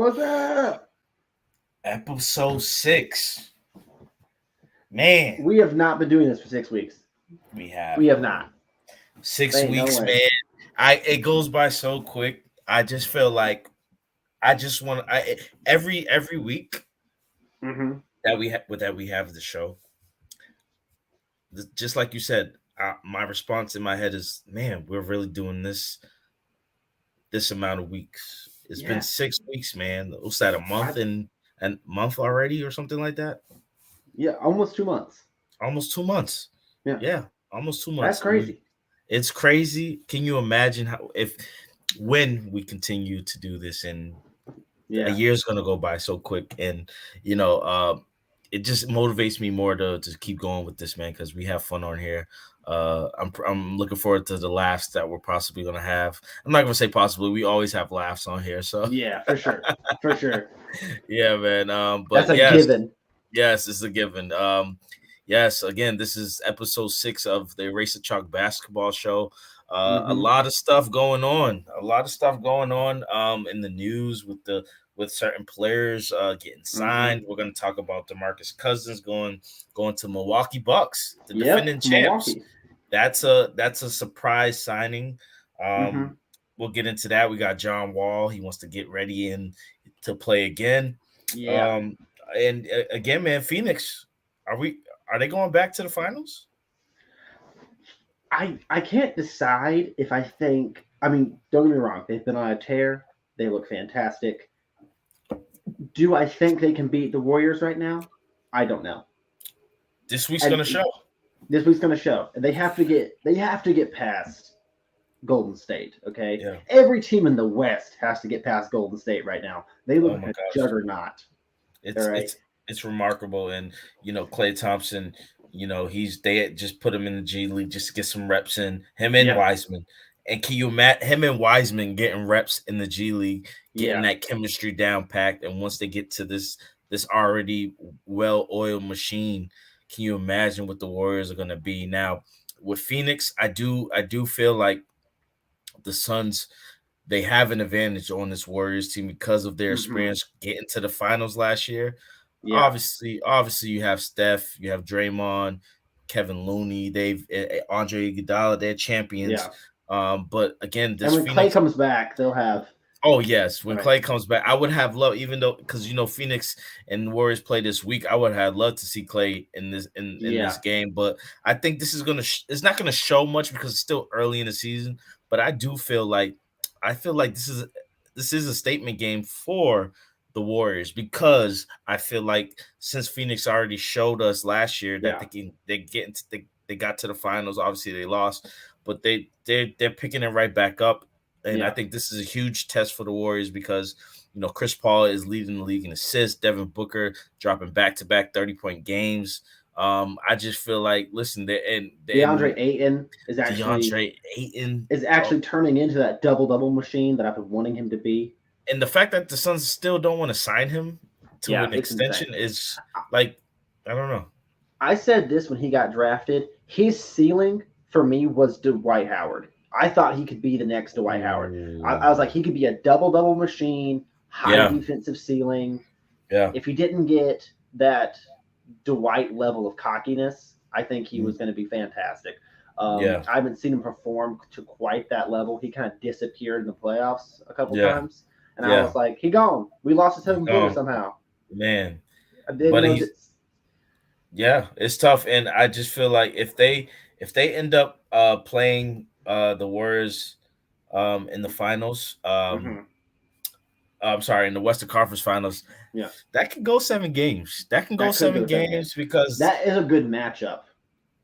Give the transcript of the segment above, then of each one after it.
What's up? Episode 6. Man, We have not been doing this for 6 weeks. we have We have not. 6 Ain't no weeks, way. man. It goes by so quick. I just feel like I just want every week Mm-hmm. that we have the show. Just like you said, my response in my head is, man, we're really doing this amount of weeks. It's been 6 weeks, man. What's that? A month and month already, or something like that? Yeah, almost 2 months. Almost 2 months. Yeah, Yeah, almost 2 that's months. crazy. It's crazy. Can you imagine when we continue to do this, and a year's gonna go by so quick, and it just motivates me more to keep going with this, man, because we have fun on here. I'm looking forward to the laughs that we're possibly gonna have. I'm not gonna say possibly. We always have laughs on here, so Yeah, for sure. yeah, man. But That's a given. yes, it's a given. Yes, again, this is episode 6 of the Reece and Charles basketball show. A lot of stuff going on. In the news with certain players getting signed. We're going to talk about Demarcus Cousins going to Milwaukee Bucks, the defending champs. Milwaukee. That's a surprise signing. We'll get into that. We got John Wall. He wants to get ready and to play again. Yeah. And again, man, Phoenix, are they going back to the finals? I can't decide if I think. I mean, don't get me wrong. They've been on a tear. They look fantastic. Do I think they can beat the Warriors right now? I don't know. This week's going to show. This week's going to show. They have to get past Golden State. Okay. Yeah. Every team in the West has to get past Golden State right now. They look like a juggernaut. It's remarkable, and Klay Thompson. They just put him in the G League just to get some reps in. Him and Wiseman. And can you imagine him and Wiseman getting reps in the G League, getting that chemistry down packed? And once they get to this already well-oiled machine, can you imagine what the Warriors are going to be? Now, with Phoenix, I do feel like the Suns, they have an advantage on this Warriors team because of their experience getting to the finals last year. Yeah. Obviously, you have Steph, you have Draymond, Kevin Looney, Andre Iguodala, they're champions. Yeah. But again, when Klay comes back, they'll have. Oh yes, when Klay comes back, I would have loved, even though because Phoenix and Warriors play this week, I would have loved to see Klay in this this game. But I think this is it's not gonna show much because it's still early in the season. But I do feel like this is a statement game for the Warriors, because I feel like since Phoenix already showed us last year that they got to the finals. Obviously they lost, but they're picking it right back up, and I think this is a huge test for the Warriors because Chris Paul is leading the league in assists, Devin Booker dropping back-to-back 30-point games. I just feel like, listen, DeAndre Ayton is actually turning into that double machine that I've been wanting him to be. And the fact that the Suns still don't want to sign him to an extension is like, I don't know. I said this when he got drafted. His ceiling for me was Dwight Howard. I thought he could be the next Dwight Howard. I was like, he could be a double machine, high defensive ceiling. Yeah. If he didn't get that Dwight level of cockiness, I think he was going to be fantastic. I haven't seen him perform to quite that level. He kind of disappeared in the playoffs a couple times. And I was like, he gone. We lost his seventh footer somehow. Man. It's tough. And I just feel like if they end up playing the Warriors in the finals, I'm sorry, in the Western Conference Finals, that can go 7 games. Because that is a good matchup.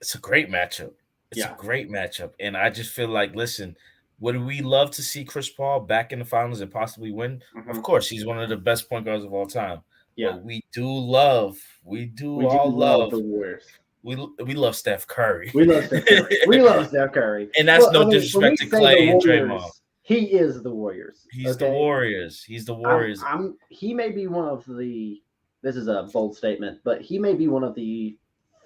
It's a great matchup. A great matchup. And I just feel like, listen, would we love to see Chris Paul back in the finals and possibly win? Of course, he's one of the best point guards of all time. Yeah. But we love the Warriors. We love Steph Curry. We love Steph Curry. And that's no disrespect to Klay and Draymond. He is the Warriors. He's the Warriors. He may be one of the. This is a bold statement, but he may be one of the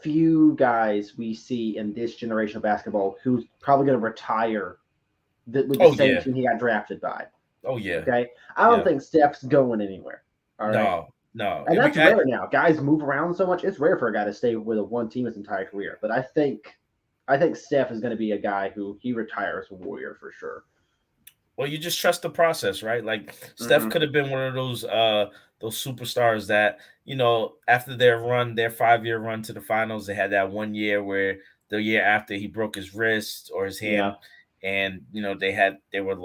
few guys we see in this generation of basketball who's probably going to retire with the same team he got drafted by. Oh yeah. Okay, I don't think Steph's going anywhere. All right. No, and that's rare now. Guys move around so much; it's rare for a guy to stay with a one team his entire career. But I think Steph is going to be a guy who he retires a Warrior for sure. Well, you just trust the process, right? Like Steph could have been one of those superstars that, after their 5-year run to the finals, they had that 1 year where the year after he broke his wrist or his hand, and they were the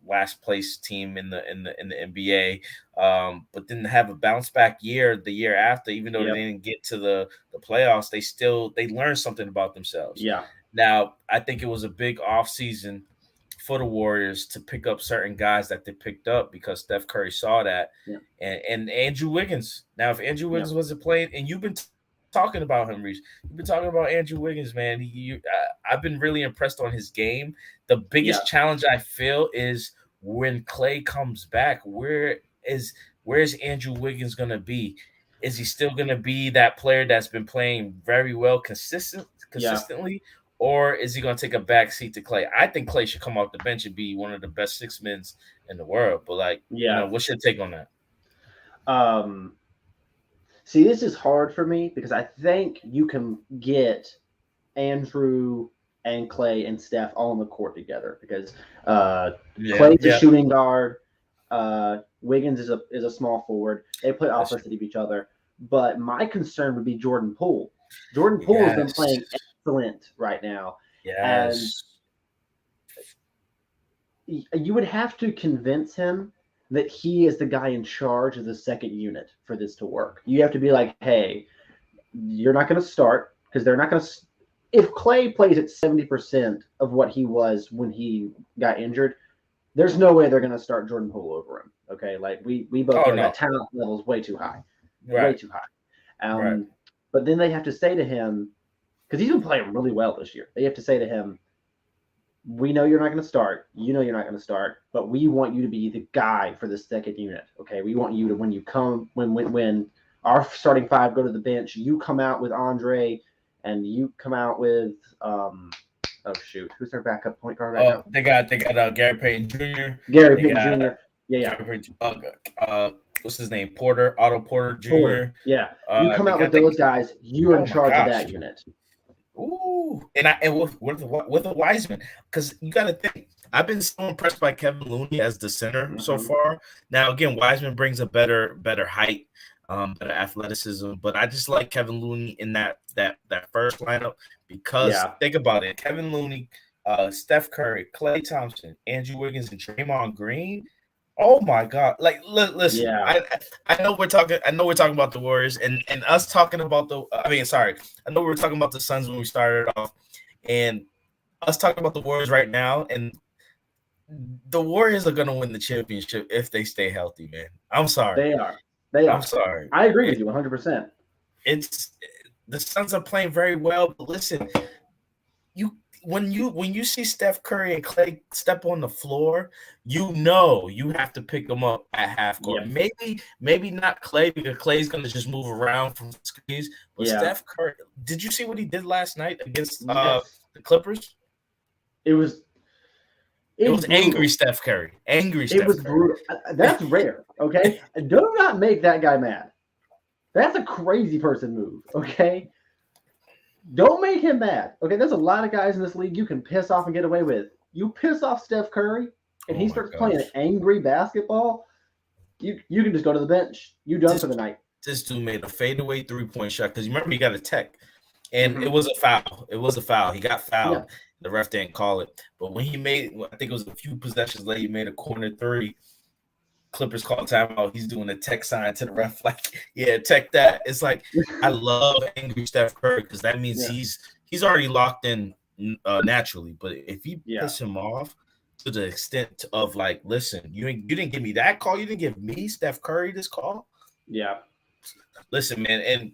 last place team in the NBA, but didn't have a bounce back year the year after, even though they didn't get to the playoffs. They learned something about themselves. Yeah. Now I think it was a big offseason for the Warriors to pick up certain guys that they picked up because Steph Curry saw that, and Andrew Wiggins. Now, if Andrew Wiggins wasn't playing, and you've been talking about him, Reece, you've been talking about Andrew Wiggins, man. I've been really impressed on his game. The biggest challenge I feel is when Klay comes back. Where's Andrew Wiggins gonna be? Is he still gonna be that player that's been playing very well consistently? Or is he going to take a back seat to Klay? I think Klay should come off the bench and be one of the best 6 men in the world. But what's your take on that? See, this is hard for me because I think you can get Andrew and Klay and Steph all on the court together because Klay's a shooting guard. Wiggins is a small forward. They play opposite of each other. But my concern would be Jordan Poole. Jordan Poole has been playing excellent right now. Yes. And you would have to convince him that he is the guy in charge of the second unit for this to work. You have to be like, hey, you're not going to start because they're not going to. If Klay plays at 70% of what he was when he got injured, there's no way they're going to start Jordan Poole over him. Okay, like we both know that talent level is way too high, way too high. But then they have to say to him, because he's been playing really well this year. They have to say to him, we know you're not going to start. You know you're not going to start, but we want you to be the guy for the second unit. Okay, we want you to when our starting five go to the bench, you come out with Andre, and you come out with who's their backup point guard right now? They got Gary Payton Jr. Gary Payton Jr. Yeah. What's his name? Otto Porter Jr. Yeah, you come out with those guys. You're in charge of that unit. Ooh, and with a Wiseman, because you got to think. I've been so impressed by Kevin Looney as the center so far. Now, again, Wiseman brings a better height, better athleticism, but I just like Kevin Looney in that first lineup because think about it: Kevin Looney, Steph Curry, Klay Thompson, Andrew Wiggins, and Draymond Green. Oh my God! Like, listen, I know we're talking. I know we're talking about the Warriors and us talking about I know we were talking about the Suns when we started off, and us talking about the Warriors right now. And the Warriors are going to win the championship if they stay healthy, man. I'm sorry. They are. I'm sorry. I agree with you 100%. It's the Suns are playing very well, but listen, when you see Steph Curry and Klay step on the floor, you have to pick them up at half court. Yeah. Maybe not Klay because Klay's going to just move around from screens. But Steph Curry, did you see what he did last night against the Clippers? It was angry Steph Curry. It was brutal. That's rare. Okay, do not make that guy mad. That's a crazy person move. Okay. Don't make him mad. Okay, there's a lot of guys in this league you can piss off and get away with. You piss off Steph Curry, and he starts playing angry basketball, you can just go to the bench. You done for the night. This dude made a fadeaway 3-point shot because you remember he got a tech, and it was a foul. It was a foul. He got fouled. Yeah. The ref didn't call it. But when he made, I think it was a few possessions later, he made a corner three. Clippers call timeout. He's doing a tech sign to the ref, like, yeah, tech that. It's like, I love angry Steph Curry because that means he's already locked in naturally. But if you piss him off to the extent of like, listen, you didn't give me that call, you didn't give me Steph Curry this call. Yeah. Listen, man, and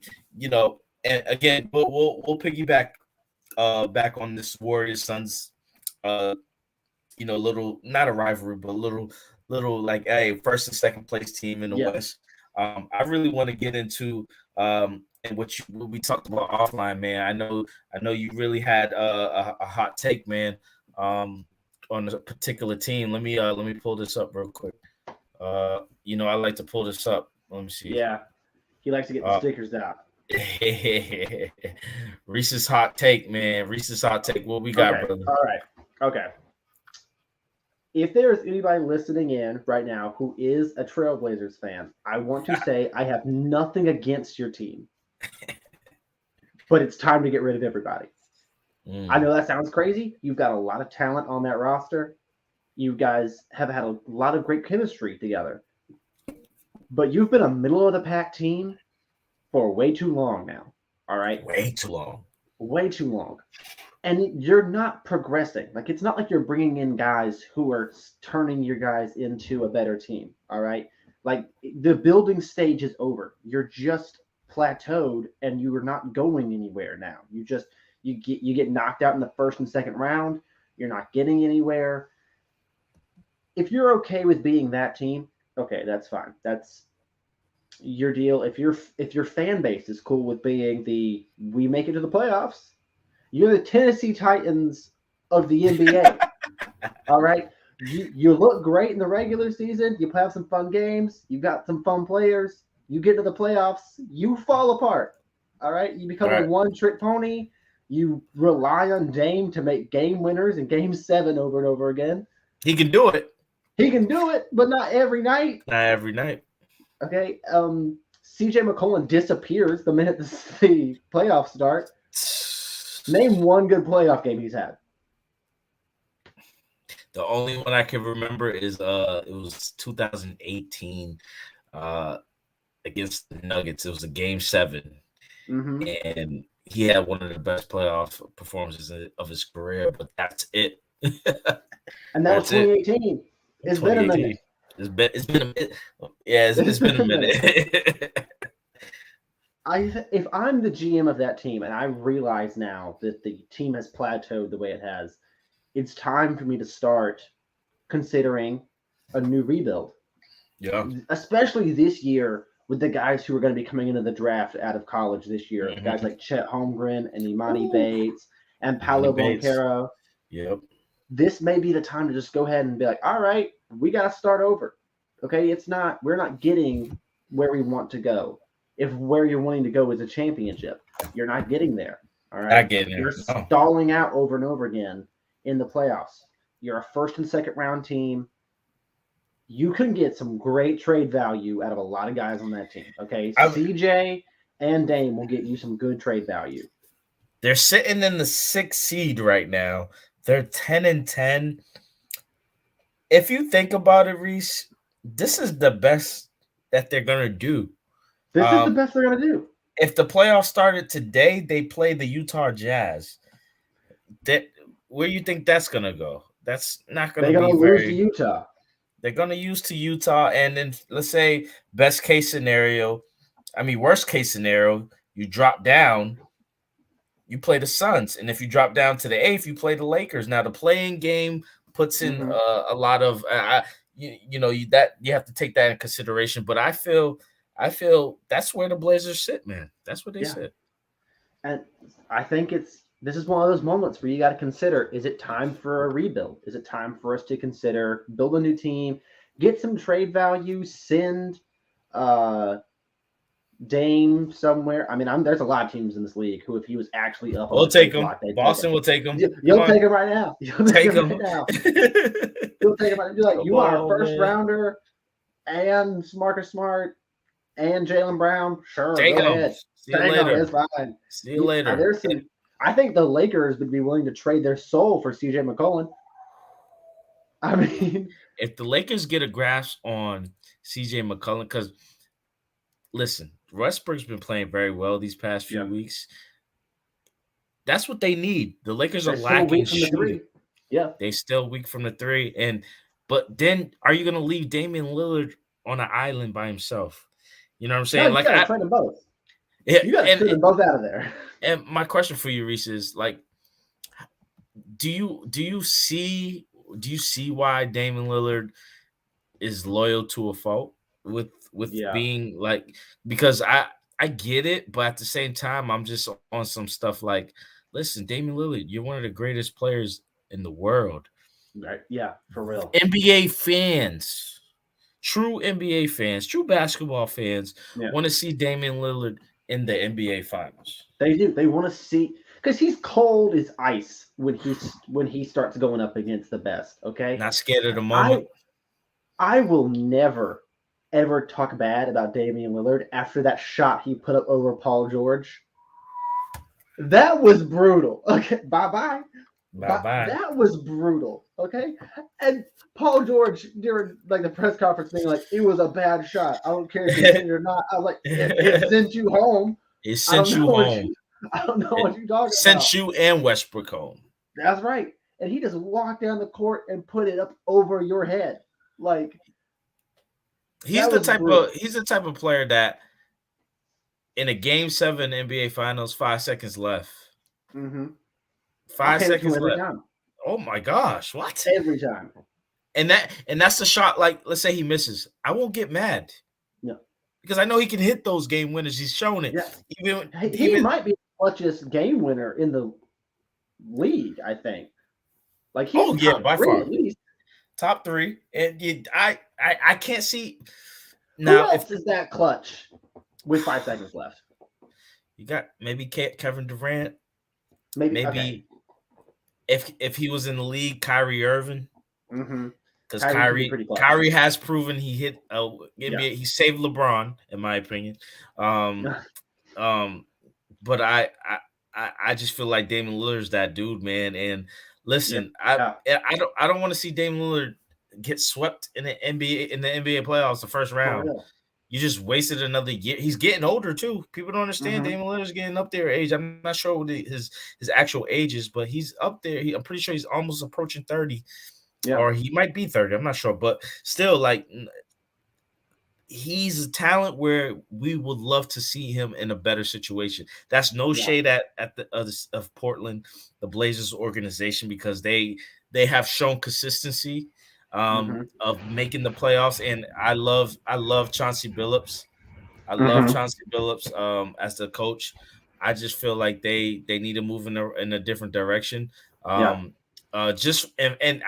and again, we'll piggyback back on this Warriors Suns, little, not a rivalry, but little like, hey, first and second place team in the West. I really want to get into and what we talked about offline, man. I know you really had a hot take, man, on on a particular team. Let me pull this up real quick. I like to pull this up. Let me see. Yeah, he likes to get the stickers out. Reese's hot take, man. Reese's hot take. What we got, brother? All right. Okay. If there's anybody listening in right now who is a Trailblazers fan, I want to say I have nothing against your team, but it's time to get rid of everybody. I know that sounds crazy. You've got a lot of talent on that roster. You guys have had a lot of great chemistry together, but you've been a middle-of-the-pack team for way too long now. All right? Way too long. Way too long. And you're not progressing. Like, it's not like you're bringing in guys who are turning your guys into a better team. All right. Like, the building stage is over. You're just plateaued and you are not going anywhere now. You get knocked out in the first and second round. You're not getting anywhere. If you're okay with being that team, okay, that's fine. That's your deal. If your fan base is cool with being we make it to the playoffs, you're the Tennessee Titans of the NBA. All right. You look great in the regular season. You have some fun games. You got some fun players. You get to the playoffs, you fall apart. All right. You become a one-trick pony. You rely on Dame to make game winners in Game 7 over and over again. He can do it. He can do it, but not every night. Not every night. Okay. CJ McCollum disappears the minute the playoffs start. Name one good playoff game he's had. The only one I can remember is it was 2018 against the Nuggets. It was a Game 7, and he had one of the best playoff performances of his career. But that's it. And that was 2018. It's been a minute. It's been a minute. Yeah, it's been a minute. If I'm the GM of that team and I realize now that the team has plateaued the way it has, it's time for me to start considering a new rebuild. Yeah. Especially this year with the guys who are going to be coming into the draft out of college this year. Guys like Chet Holmgren and Imani Bates and Paolo Banchero. Yep. This may be the time to just go ahead and be like, all right, we got to start over. Okay, we're not getting where we want to go. If where you're wanting to go is a championship, you're not getting there. All right. Not getting there. You're stalling out over and over again in the playoffs. You're a first and second round team. You can get some great trade value out of a lot of guys on that team. Okay. CJ and Dame will get you some good trade value. They're sitting in the 6th seed right now. They're 10-10. If you think about it, Reese, this is the best that they're gonna do. This is the best they're going to do. If the playoffs started today, they play the Utah Jazz. Where do you think that's going to go? That's not going to be They're going to lose to Utah. They're going to lose to Utah. And then let's say worst case scenario, you drop down, you play the Suns. And if you drop down to the 8th, you play the Lakers. Now, the playing game puts in a lot of you have to take that in consideration. But I feel that's where the Blazers sit, man. That's where they sit. And I think this is one of those moments where you got to consider, is it time for a rebuild? Is it time for us to consider build a new team, get some trade value, send Dame somewhere? I mean, there's a lot of teams in this league who, if he was actually up, we'll take him. Boston will take him. You'll take him right now. You'll take him right now. You'll take him right now. You're like, you want a first rounder and Marcus Smart and Jaylen Brown? Sure, take go him. ahead. See you later. It's fine. See you later. I think the Lakers would be willing to trade their soul for CJ McCollum. I mean, if the Lakers get a grasp on CJ McCollum, because listen, Westbrook's been playing very well these past few weeks. That's what they need. The Lakers are lacking shooting. Yeah, they still weak from the 3. But then, are you going to leave Damian Lillard on an island by himself? You know what I'm saying? No, you gotta trade them both. Yeah, you got to trade them both out of there. And my question for you, Reese, is like, do you see why Damian Lillard is loyal to a fault with being like, because I get it, but at the same time, I'm just on some stuff like, listen, Damian Lillard, you're one of the greatest players in the world. Right. Yeah, for real. NBA fans, true NBA fans, true basketball fans want to see Damian Lillard in the NBA Finals. They do. They want to see because he's cold as ice when he starts going up against the best. Okay. Not scared of the moment. I will never ever talk bad about Damian Lillard after that shot he put up over Paul George. That was brutal. Okay. Bye. That was brutal. Okay. And Paul George during like the press conference being like, it was a bad shot. I don't care if you hit it or not. I was like, it sent you home. It sent you home. I don't know what you're talking about. Sent you and Westbrook home. That's right. And he just walked down the court and put it up over your head. Like he's the type of player that in a Game 7 NBA Finals, 5 seconds left. Mm-hmm. 5 seconds left. Time. Oh my gosh! What? Every time. And that's the shot. Like, let's say he misses, I won't get mad. No, because I know he can hit those game winners. He's shown it. Yeah. He might be the clutchest game winner in the league. I think. Like he's by far, at least. Top 3. And I can't see now. Who else is that clutch with 5 seconds left? You got maybe Kevin Durant. Maybe. Okay. If he was in the league, Kyrie Irving, because Kyrie has proven he hit NBA. He saved LeBron, in my opinion. But I just feel like Damian Lillard's that dude, man. And listen, I don't want to see Damian Lillard get swept in the NBA playoffs the first round. You just wasted another year. He's getting older too. People don't understand Damian Lillard's getting up there in age. I'm not sure what his actual age is, but he's up there. I'm pretty sure he's almost approaching 30, or he might be 30. I'm not sure, but still, like he's a talent where we would love to see him in a better situation. That's no shade at the of Portland, the Blazers organization, because they have shown consistency. Of making the playoffs, and I love Chauncey Billups. I love Chauncey Billups as the coach. I just feel like they need to move in a different direction. And I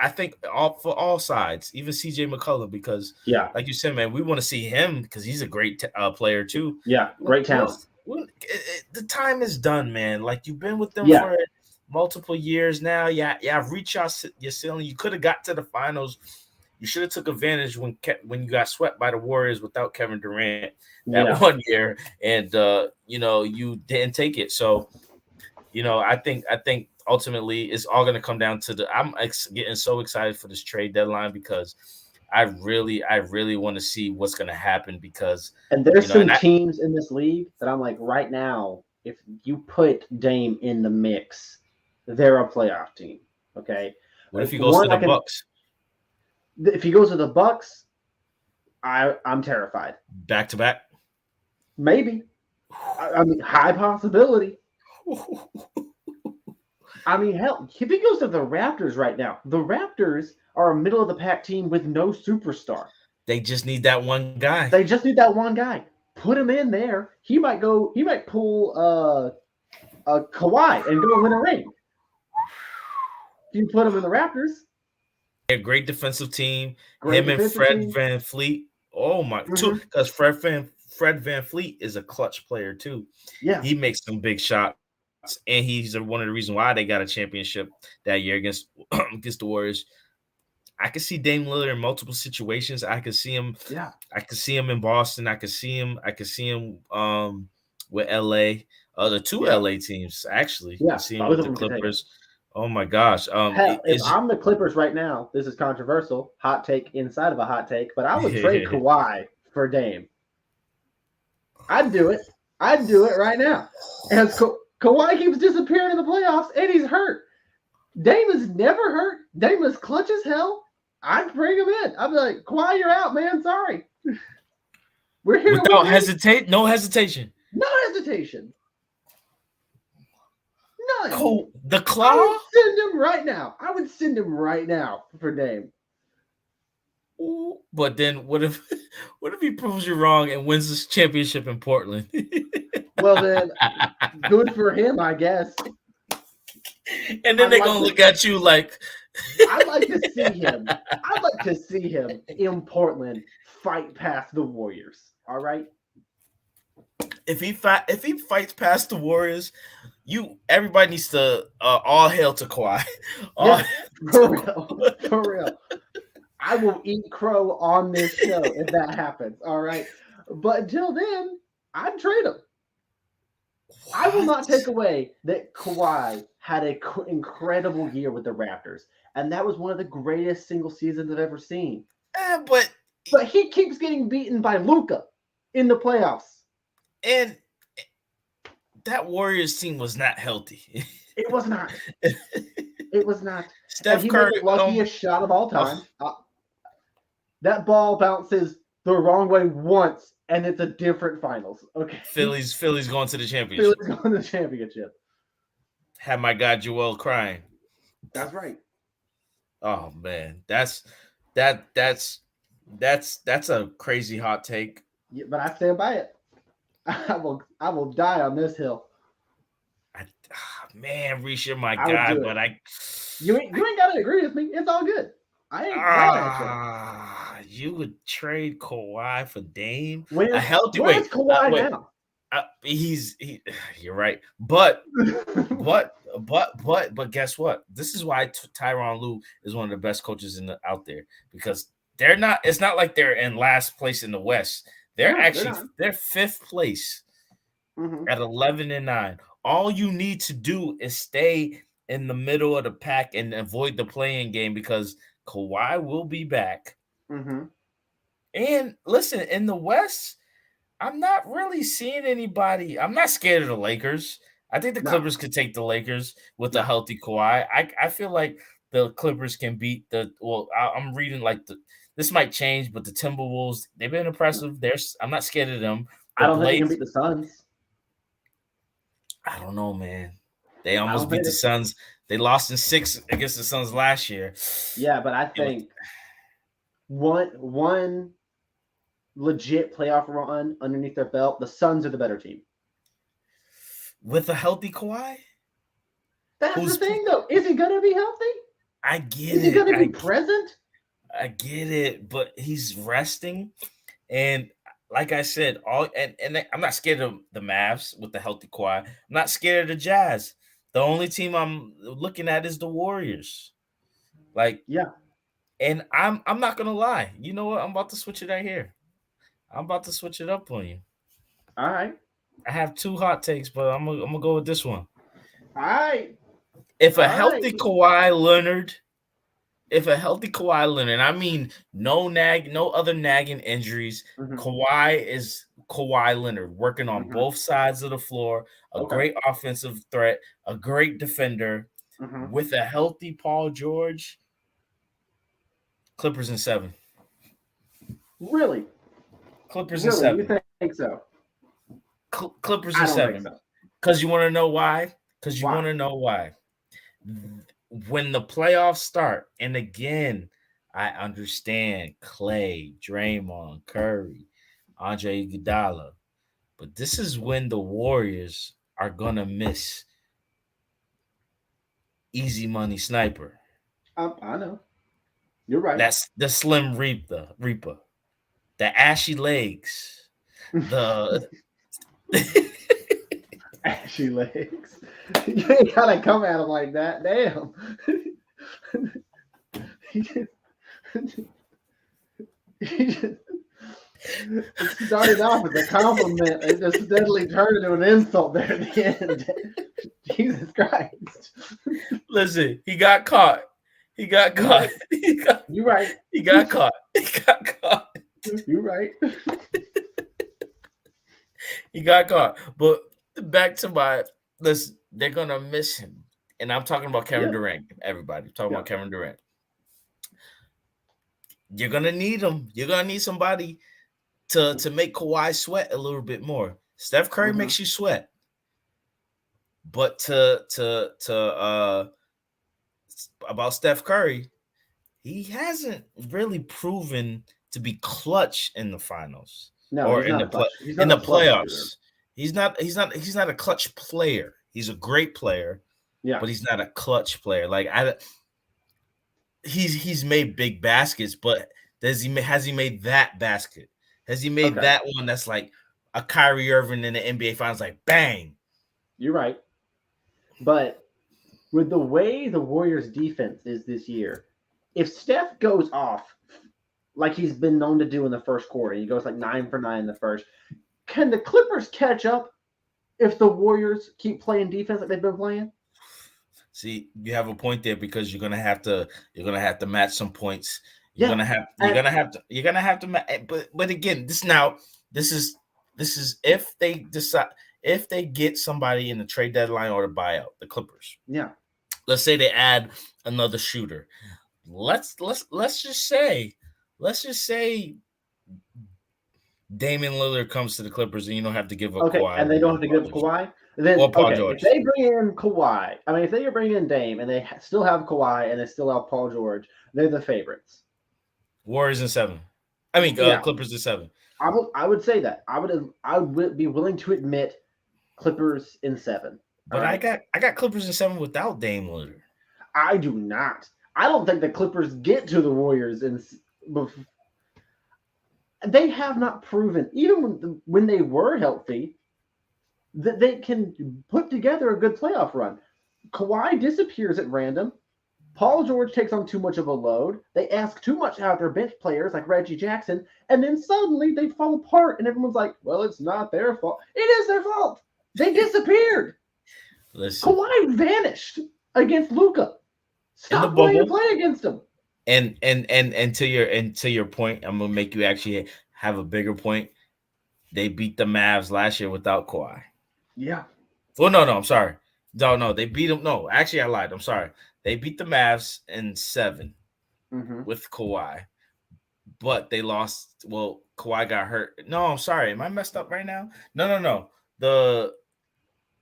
think for all sides, even CJ McCollum, because like you said, man, we want to see him because he's a great player too. Yeah, great talent. The time is done, man. Like you've been with them for multiple years now. I've reached your ceiling. You could have got to the finals. You should have took advantage when you got swept by the Warriors without Kevin Durant that 1 year, and you didn't take it. So, I think ultimately it's all going to come down to I'm getting so excited for this trade deadline because I really want to see what's going to happen and there's some teams in this league that I'm like right now, if you put Dame in the mix, they're a playoff team. Okay. What if he goes to the Bucks? If he goes to the Bucks, I'm terrified. Back to back? Maybe. I mean, high possibility. I mean, hell, if he goes to the Raptors right now, the Raptors are a middle of the pack team with no superstar. They just need that one guy. Put him in there. He might pull a Kawhi and go win a ring. If you put him in the Raptors. A great defensive team. Him and Fred VanVleet. Oh my! Because Fred VanVleet is a clutch player too. Yeah, he makes some big shots, and he's one of the reasons why they got a championship that year against the Warriors. I could see Dame Lillard in multiple situations. I could see him. Yeah, I could see him in Boston. I could see him with LA. The two LA teams actually. Yeah, I see him with the Clippers. Oh my gosh! If I'm the Clippers right now, this is controversial. Hot take inside of a hot take, but I would trade Kawhi for Dame. I'd do it. I'd do it right now. As Kawhi keeps disappearing in the playoffs, and he's hurt. Dame is never hurt. Dame is clutch as hell. I'd bring him in. I'd be like, Kawhi, you're out, man. Sorry. We're here. Without hesitate, no hesitation. No hesitation. None. Cool. The Claw? I would send him right now. For Dame. Ooh, but then what if he proves you wrong and wins this championship in Portland? Well, then, good for him, I guess. And then they're going to look at you like, I'd like to see him. I'd like to see him in Portland fight past the Warriors. All right. If he fights past the Warriors, everybody needs to all hail to Kawhi. For real. I will eat crow on this show if that happens. All right. But until then, I'd trade him. What? I will not take away that Kawhi had an incredible year with the Raptors, and that was one of the greatest single seasons I've ever seen. But he keeps getting beaten by Luka in the playoffs. And that Warriors team was not healthy. It was not. It was not. Steph Curry, made the luckiest shot of all time. That ball bounces the wrong way once, and it's a different finals. Okay. Philly's going to the championship. Philly's going to the championship. Had my guy Joel crying. That's right. Oh man, that's a crazy hot take. Yeah, but I stand by it. I will die on this hill. Man, Reece, you're my guy, but you ain't gotta agree with me. It's all good. I ain't mad at you would trade Kawhi for Dame? Where's Kawhi now? You're right, but guess what? This is why Tyronn Lue is one of the best coaches out there, because they're not. It's not like they're in last place in the West. They're fifth place at 11-9. All you need to do is stay in the middle of the pack and avoid the play-in game, because Kawhi will be back. And listen, in the West, I'm not really seeing anybody. I'm not scared of the Lakers. I think the Clippers could take the Lakers with a healthy Kawhi. I feel like the Clippers can beat I'm reading this might change, but the Timberwolves, they've been impressive. I'm not scared of them. I don't think they can beat the Suns. I don't know, man. They almost beat the Suns. They lost in 6 against the Suns last year. Yeah, but I think one legit playoff run underneath their belt, the Suns are the better team. With a healthy Kawhi? That's the thing, though. Is he going to be healthy? I get it. Is he going to be present? I get it, but he's resting. And like I said, and I'm not scared of the Mavs with the healthy Kawhi. I'm not scared of the Jazz. The only team I'm looking at is the Warriors. And I'm not gonna lie. You know what? I'm about to switch it right here. I'm about to switch it up on you. All right. I have 2 hot takes, but I'm gonna go with this one. All right. If a healthy Kawhi Leonard, I mean no other nagging injuries. Kawhi is Kawhi Leonard, working on both sides of the floor, a great offensive threat, a great defender, with a healthy Paul George. Clippers in 7. Really? Clippers in 7. You think so? Clippers in 7. Because you want to know why? Because you want to know why. When the playoffs start, and again, I understand Clay, Draymond, Curry, Andre Iguodala, but this is when the Warriors are going to miss easy money sniper. I know. You're right. That's the Slim Reaper, the ashy legs, the ashy legs. You ain't gotta come at him like that. Damn. It started off as a compliment. It just steadily turned into an insult there at the end. Jesus Christ. Listen, he got caught. You're right. He got caught. You're right. He got caught. But back to listen, they're gonna miss him. And I'm talking about Kevin Durant, everybody. I'm talking about Kevin Durant. You're gonna need him. You're gonna need somebody to make Kawhi sweat a little bit more. Steph Curry makes you sweat. But about Steph Curry, he hasn't really proven to be clutch in the finals or in the playoffs. He's not a clutch player. He's a great player, but he's not a clutch player. Like he's made big baskets, but has he made that basket? Has he made that one that's like a Kyrie Irving in the NBA Finals, like bang? You're right, but with the way the Warriors' defense is this year, if Steph goes off like he's been known to do in the first quarter, he goes like 9 for 9 in the first, can the Clippers catch up if the Warriors keep playing defense like they've been playing? See, you have a point there because you're gonna have to match some points. You're gonna have to match. But again, this is if they get somebody in the trade deadline or the buyout, the Clippers. Yeah. Let's say they add another shooter. Let's just say Damian Lillard comes to the Clippers and you don't have to give up Kawhi. And they don't have to give up Kawhi? Then, if they bring in Kawhi, if they bring in Dame and they still have Kawhi and they still have Paul George, they're the favorites. Warriors in 7. Clippers in 7. I would say that. I would be willing to admit Clippers in 7. But I got Clippers in 7 without Dame Lillard. I do not. I don't think the Clippers get to the Warriors they have not proven, even when they were healthy, that they can put together a good playoff run. Kawhi disappears at random. Paul George takes on too much of a load. They ask too much out of their bench players like Reggie Jackson, and then suddenly they fall apart, and everyone's like, well, it's not their fault. It is their fault. They disappeared. Kawhi vanished against Luka. Stop playing to play against him. And to your point, I'm gonna make you actually have a bigger point. They beat the Mavs last year without Kawhi. Yeah. Well, no, I'm sorry. No, they beat them. No, actually, I lied. I'm sorry. They beat the Mavs in 7 with Kawhi, but they lost. Well, Kawhi got hurt. No, I'm sorry. Am I messed up right now? No.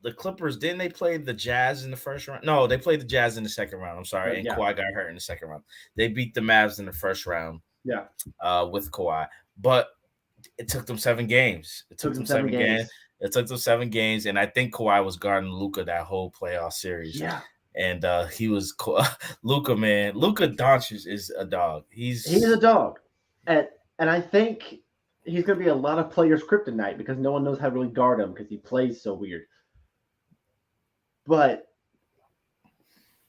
The Clippers, didn't they play the Jazz in the first round? No, they played the Jazz in the second round. I'm sorry. And Kawhi got hurt in the second round. They beat the Mavs in the first round. Yeah. With Kawhi. But it took them 7 games. It took them 7 games. It took them 7 games. And I think Kawhi was guarding Luka that whole playoff series. Yeah. And he was Luka, man. Luka Doncic is a dog. He's a dog. And I think he's going to be a lot of players' kryptonite because no one knows how to really guard him because he plays so weird. But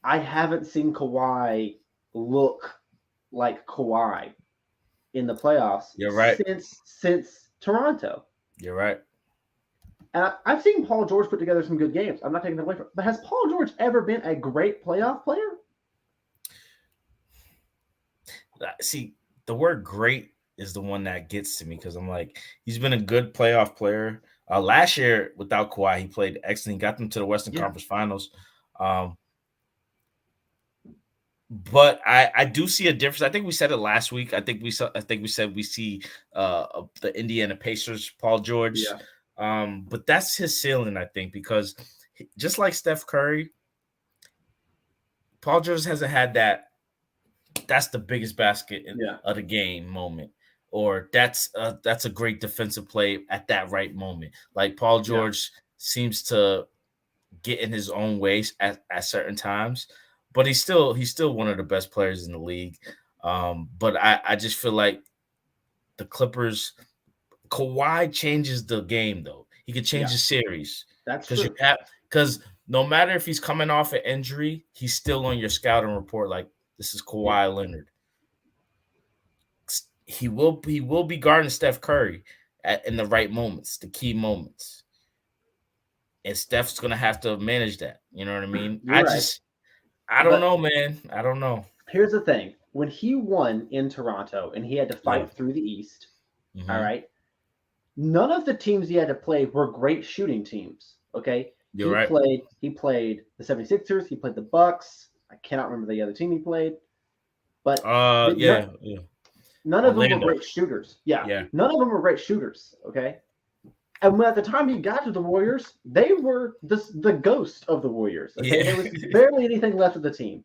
I haven't seen Kawhi look like Kawhi in the playoffs. You're right. Since Toronto. You're right. And I've seen Paul George put together some good games. I'm not taking that away from him. But has Paul George ever been a great playoff player? See, the word great is the one that gets to me because I'm like, he's been a good playoff player. Last year, without Kawhi, he played excellent. He got them to the Western Conference Finals. But I do see a difference. I think we said it last week. I think we said we see the Indiana Pacers, Paul George. Yeah. But that's his ceiling, I think, because just like Steph Curry, Paul George hasn't had that. That's the biggest basket of the game moment. Or that's a great defensive play at that right moment. Like Paul George seems to get in his own ways at certain times, but he's still one of the best players in the league. But I just feel like the Clippers, Kawhi changes the game though. He could change the series. That's true. Because no matter if he's coming off an injury, he's still on your scouting report. Like this is Kawhi Leonard. He will be guarding Steph Curry in the right moments, the key moments. And Steph's going to have to manage that. You know what I mean? I don't know, man. I don't know. Here's the thing. When he won in Toronto and he had to fight through the East, all right, none of the teams he had to play were great shooting teams, okay? He played the 76ers. He played the Bucks. I cannot remember the other team he played. But none of them were great shooters. Yeah. None of them were great shooters, okay? And at the time he got to the Warriors, they were the ghost of the Warriors. Okay? There was barely anything left of the team.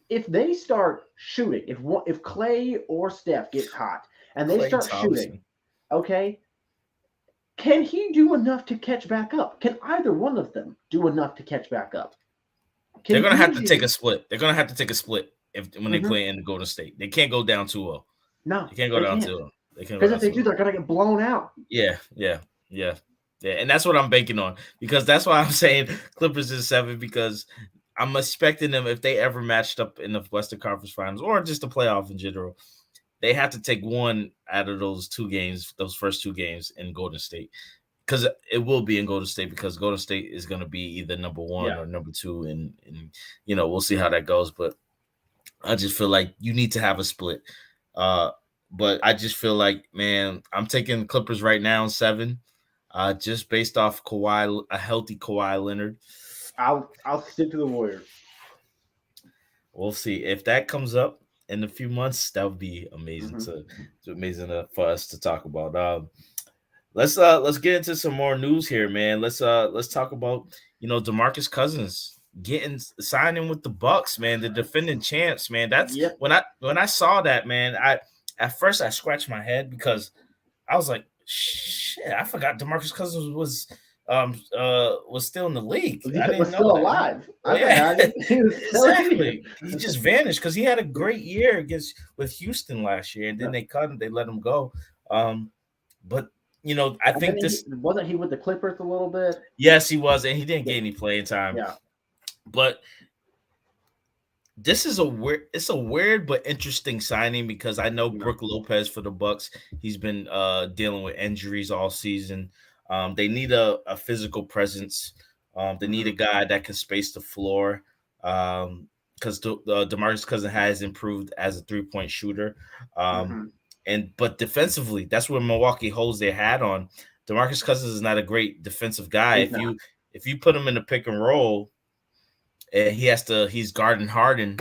If they start shooting, if Clay or Steph gets hot and they start shooting, okay, can he do enough to catch back up? Can either one of them do enough to catch back up? They're gonna have to take a split. They're gonna have to take a split when they play in Golden State. They can't go down 2-0. No, they can't go down 2-0. Because if they do, they're gonna get blown out. Yeah, and that's what I'm banking on, because that's why I'm saying Clippers is 7, because I'm expecting them, if they ever matched up in the Western Conference Finals or just the playoff in general, they have to take one out of those first 2 games in Golden State, because it will be in Golden State, because Golden State is going to be either number 1 or number 2, and we'll see how that goes. But I just feel like you need to have a split. But I just feel like, man, I'm taking Clippers right now in 7, just based off a healthy Kawhi Leonard. I'll stick to the Warriors. We'll see if that comes up in a few months. That would be amazing for us to talk about. Let's get into some more news here, man. Let's talk about Demarcus Cousins signing with the Bucks, man, the defending champs, man. That's when I saw that, man. At first I scratched my head, because I was like, shit, I forgot Demarcus Cousins was still in the league. I didn't know still that. Alive. Exactly. He just vanished, because he had a great year with Houston last year, and then they cut him. They let him go. But I think wasn't he with the Clippers a little bit? Yes, he was, and he didn't get any playing time. Yeah, but this is a weird but interesting signing, because I know Brook Lopez for the Bucks. He's been dealing with injuries all season. They need a physical presence. They need a guy that can space the floor, because Demarcus Cousins has improved as a 3-point shooter. But defensively, that's where Milwaukee holds their hat on. Demarcus Cousins is not a great defensive guy. If you put him in a pick and roll, and he's guarding Harden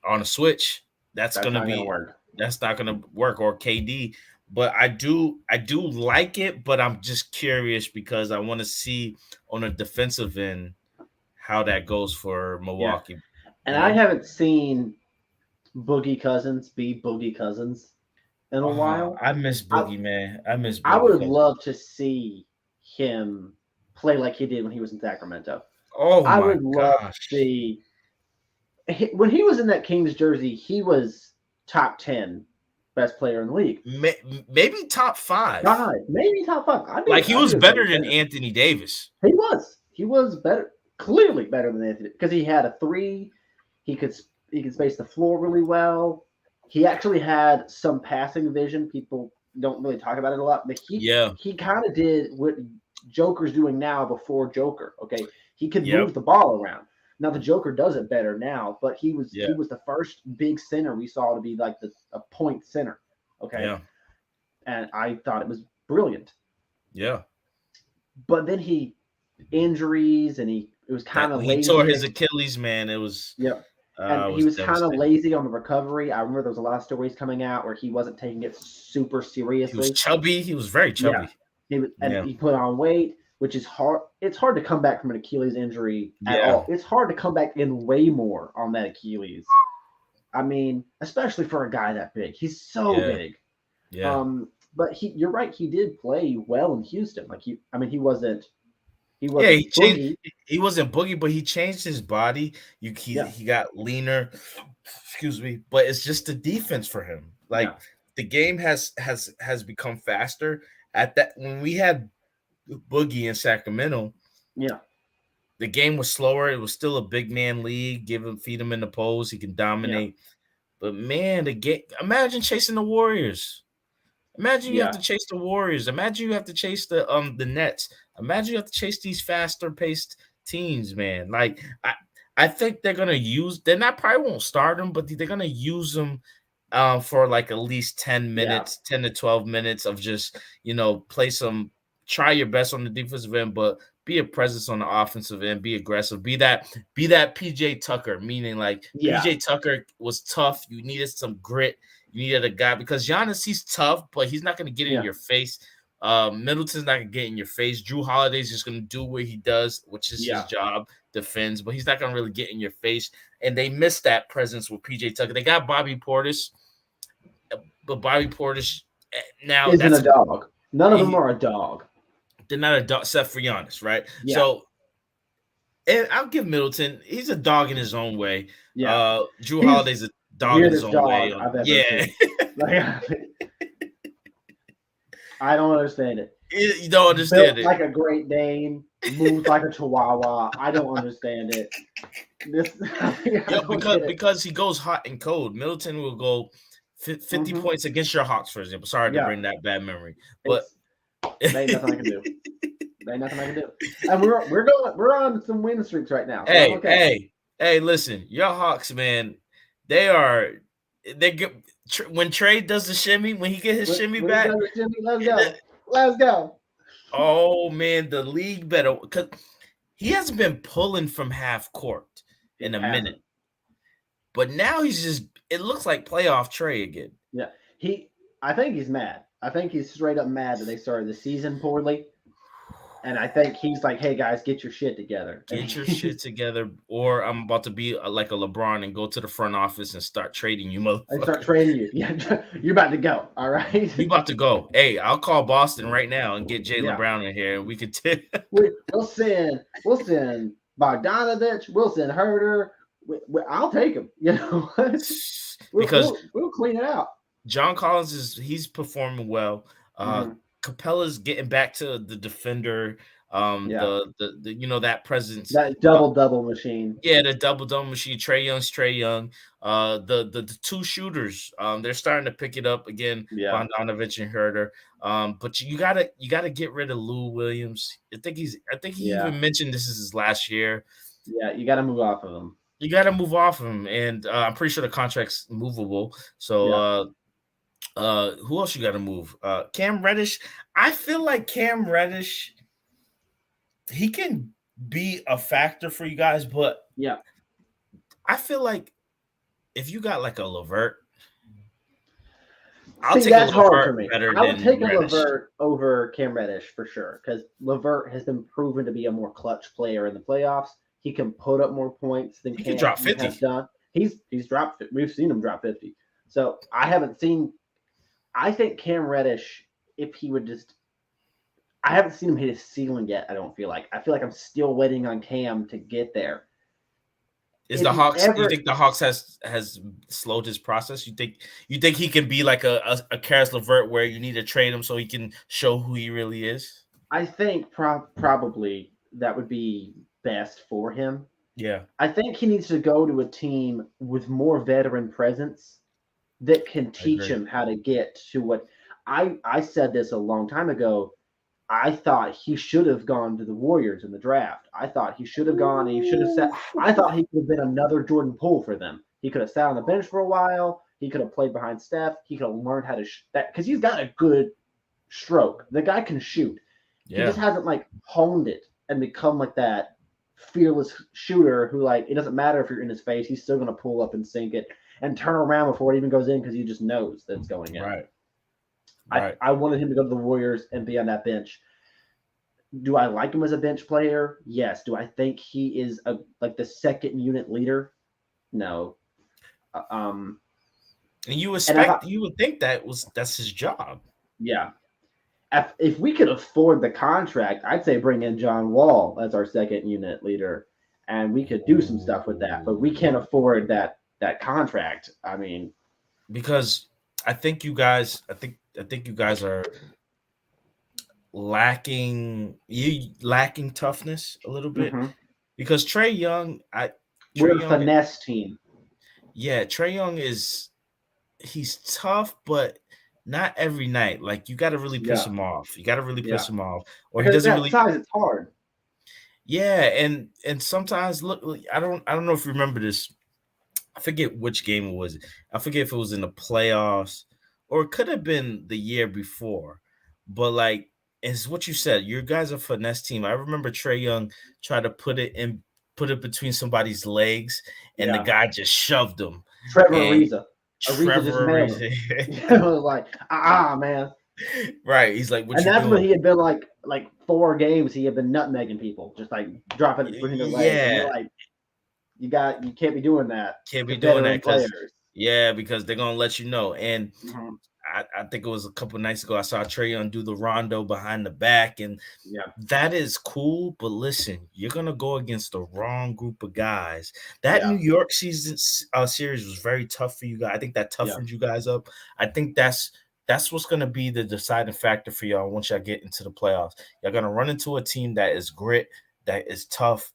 on a switch, that's not gonna work, or KD. But I do like it, but I'm just curious, because I want to see on a defensive end how that goes for Milwaukee. And I haven't seen Boogie Cousins be Boogie Cousins in a while. I miss Boogie, man. I miss Boogie. I would love to see him play like he did when he was in Sacramento. Oh, I would love to see. When he was in that Kings jersey, he was top 10 best player in the league. Maybe top 5. Maybe top 5. He was better than Anthony Davis. He was. He was better, clearly better than Anthony, because he had a 3. He could space the floor really well. He actually had some passing vision. People don't really talk about it a lot, but he kind of did what Joker's doing now before Joker. Okay, he could move the ball around. Now the Joker does it better now, but he was the first big center we saw to be like a point center. Okay, and I thought it was brilliant. Yeah, but then injuries, and it was kind of lazy. He tore his Achilles, man. It was and he was kind of lazy on the recovery. I remember there was a lot of stories coming out where he wasn't taking it super seriously. He was chubby. He was very chubby. Yeah. He put on weight, which is hard. It's hard to come back from an Achilles injury at all. It's hard to come back in way more on that Achilles. I mean, especially for a guy that big. He's so big. Yeah. But you're right. He did play well in Houston. He wasn't. He wasn't Boogie, but he changed his body. He got leaner. Excuse me, but it's just the defense for him. The game has become faster. At that, when we had Boogie in Sacramento, the game was slower. It was still a big man league. Feed him in the post. He can dominate. But man, the game. Imagine chasing the Warriors. Imagine you have to chase the Warriors. Imagine you have to chase the Nets. Imagine you have to chase these faster paced teams, man. I think they're gonna use. Probably won't start them, but they're gonna use them for at least 10 minutes, 10 to 12 minutes of just try your best on the defensive end, but be a presence on the offensive end. Be aggressive. Be that PJ Tucker, meaning PJ Tucker was tough. You needed some grit. You needed a guy, because Giannis, he's tough, but he's not going to get in your face. Middleton's not going to get in your face. Drew Holiday's just going to do what he does, which is his job, defends, but he's not going to really get in your face. And they missed that presence with PJ Tucker. They got Bobby Portis, but Bobby Portis now isn't a dog. None of them are a dog. They're not a dog, except for Giannis, right? Yeah. So And I'll give Middleton. He's a dog in his own way. Yeah. Drew Holiday's a dog in his own way. I've ever yeah. seen. Like, I don't understand it. You don't understand it. Like a Great Dane, moves like a Chihuahua. I don't understand it. Because he goes hot and cold. Middleton will go 50 points against your Hawks, for example. Sorry to bring that bad memory, but there ain't nothing I can do. There ain't nothing I can do. And we're on some win streaks right now. So Hey, listen, your Hawks, man, when Trey does the shimmy, when he get his shimmy back, let's go. Oh man, the league better, because he hasn't been pulling from half court in a minute. But now it looks like playoff Trey again. Yeah. I think he's mad. I think he's straight up mad that they started the season poorly. And I think he's like, hey, guys, get your shit together. Get your shit together, or I'm about to be like a LeBron and go to the front office and start trading you, motherfucker. I start trading you. Yeah, you're about to go, all right? You about to go. Hey, I'll call Boston right now and get Jaylen Brown in here, and we could we'll send Bogdanovich. We'll send Herder. I'll take him. You know what? Because we'll clean it out. John Collins he's performing well. Capella's getting back to the defender, the that presence, that double machine. Yeah, the double machine. Trae Young. The two shooters, they're starting to pick it up again. Yeah, Bogdanovich and Herder. But you gotta get rid of Lou Williams. I think he even mentioned this is his last year. Yeah, you got to move off of him. You got to move off of him, and I'm pretty sure the contract's movable. So. Who else you got to move? Cam Reddish. I feel like Cam Reddish, he can be a factor for you guys, but I feel like if you got like a LeVert, I'll take that's a hard for me. I would take a LeVert over Cam Reddish for sure, because LeVert has been proven to be a more clutch player in the playoffs. He can put up more points than Cam can drop 50. Has done. He's dropped. We've seen him drop 50. So I think Cam Reddish, if he would I haven't seen him hit his ceiling yet. I don't feel like. I feel like I'm still waiting on Cam to get there. Do you think the Hawks has slowed his process? You think he can be like a Karis LeVert where you need to trade him so he can show who he really is? I think probably that would be best for him. Yeah. I think he needs to go to a team with more veteran presence that can teach him how to get to what I said this a long time ago. I thought he should have gone to the Warriors in the draft. I thought he should have gone and he should have I thought he could have been another Jordan Poole for them. He could have sat on the bench for a while. He could have played behind Steph. He could have learned how to that because he's got a good stroke. The guy can shoot. Yeah. He just hasn't like honed it and become like that fearless shooter who like it doesn't matter if you're in his face, he's still gonna pull up and sink it and turn around before it even goes in because he just knows that it's going in. Right. I wanted him to go to the Warriors and be on that bench. Do I like him as a bench player? Yes. Do I think he is like the second unit leader? No. And you would think that's his job. Yeah. If we could afford the contract, I'd say bring in John Wall as our second unit leader, and we could do some stuff with that. But we can't afford that contract. I mean, because I think you guys are lacking toughness a little bit because Trae Young, we're a finesse team. Yeah, Trae Young he's tough, but not every night. Like you got to really piss him off. You got to really piss him off, or because he doesn't really. Size, it's hard. Yeah, and sometimes look, I don't know if you remember this. I forget which game it was. I forget if it was in the playoffs or it could have been the year before. But like, it's what you said. You guys are a finesse team. I remember Trae Young tried to put it between somebody's legs, and the guy just shoved him. Trevor Ariza. It was like, man. Right. He's like, what and you that's doing? when he had been like 4 games. He had been nutmegging people, just like dropping it between their legs. Yeah. Like, you can't be doing that. Can't be doing that because they're gonna let you know. And I think it was a couple nights ago. I saw Trae Young do the rondo behind the back, and that is cool. But listen, you're gonna go against the wrong group of guys. That New York season series was very tough for you guys. I think that toughened you guys up. I think that's what's gonna be the deciding factor for y'all once y'all get into the playoffs. You're gonna run into a team that is grit, that is tough.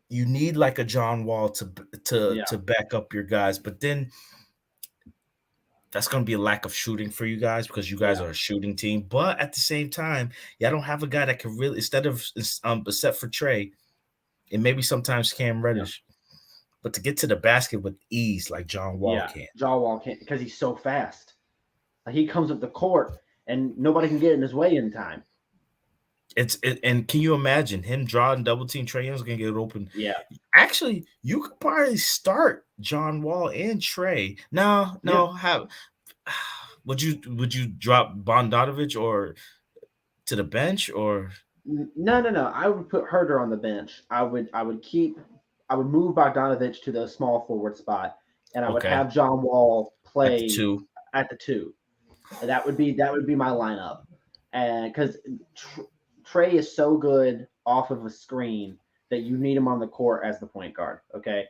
You need like a John Wall to back up your guys, but then that's going to be a lack of shooting for you guys because you guys are a shooting team. But at the same time, y'all don't have a guy that can really, except for Trae, and maybe sometimes Cam Reddish, but to get to the basket with ease like John Wall can. John Wall can't because he's so fast. Like he comes up the court and nobody can get in his way in time. And can you imagine him drawing double team? Trae Young's gonna get it open. Yeah, actually, you could probably start John Wall and Trae. No, would you drop Bogdanović or to the bench or? No. I would put Herder on the bench. I would move Bogdanović to the small forward spot, and I would have John Wall play at the two. That would be my lineup, and because Trae is so good off of a screen that you need him on the court as the point guard, okay?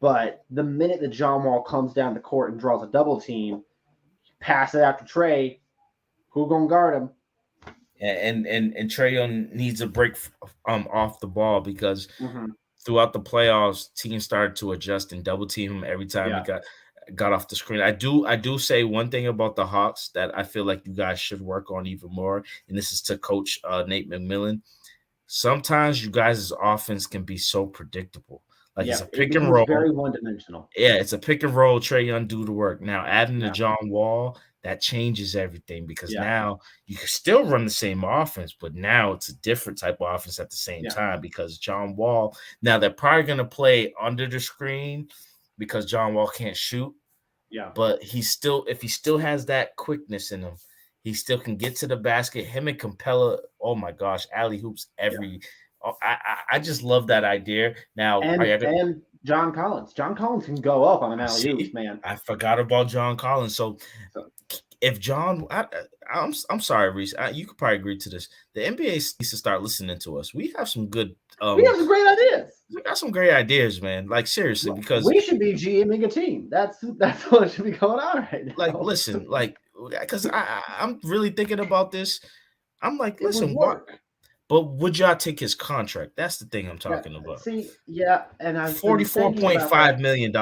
But the minute that John Wall comes down the court and draws a double team, pass it out to Trae, who gonna guard him? And Trae Young needs a break off the ball because throughout the playoffs, teams started to adjust and double team him every time he got off the screen. I do say one thing about the Hawks that I feel like you guys should work on even more, and this is to Coach Nate McMillan. Sometimes you guys' offense can be so predictable. Like it's a pick and roll. Very one-dimensional. Yeah, it's a pick and roll. Trae Young do the work. Now adding the John Wall, that changes everything because now you can still run the same offense, but now it's a different type of offense at the same time because John Wall. Now they're probably going to play under the screen because John Wall can't shoot. Yeah. But if he still has that quickness in him, he still can get to the basket. Him and Capella, oh my gosh, alley hoops every. Oh, I just love that idea. Now and John Collins. John Collins can go up on an alley hoop, man. I forgot about John Collins. So if John, I'm sorry, Reece, you could probably agree to this. The NBA needs to start listening to us. We have some good. We have some great ideas. We got some great ideas, man. Like seriously, because we should be GMing a team. That's what should be going on right now. Like, listen, like, because I'm really thinking about this. I'm like, listen, what? But would y'all take his contract? That's the thing I'm talking about. See, and I'm $44.5 million.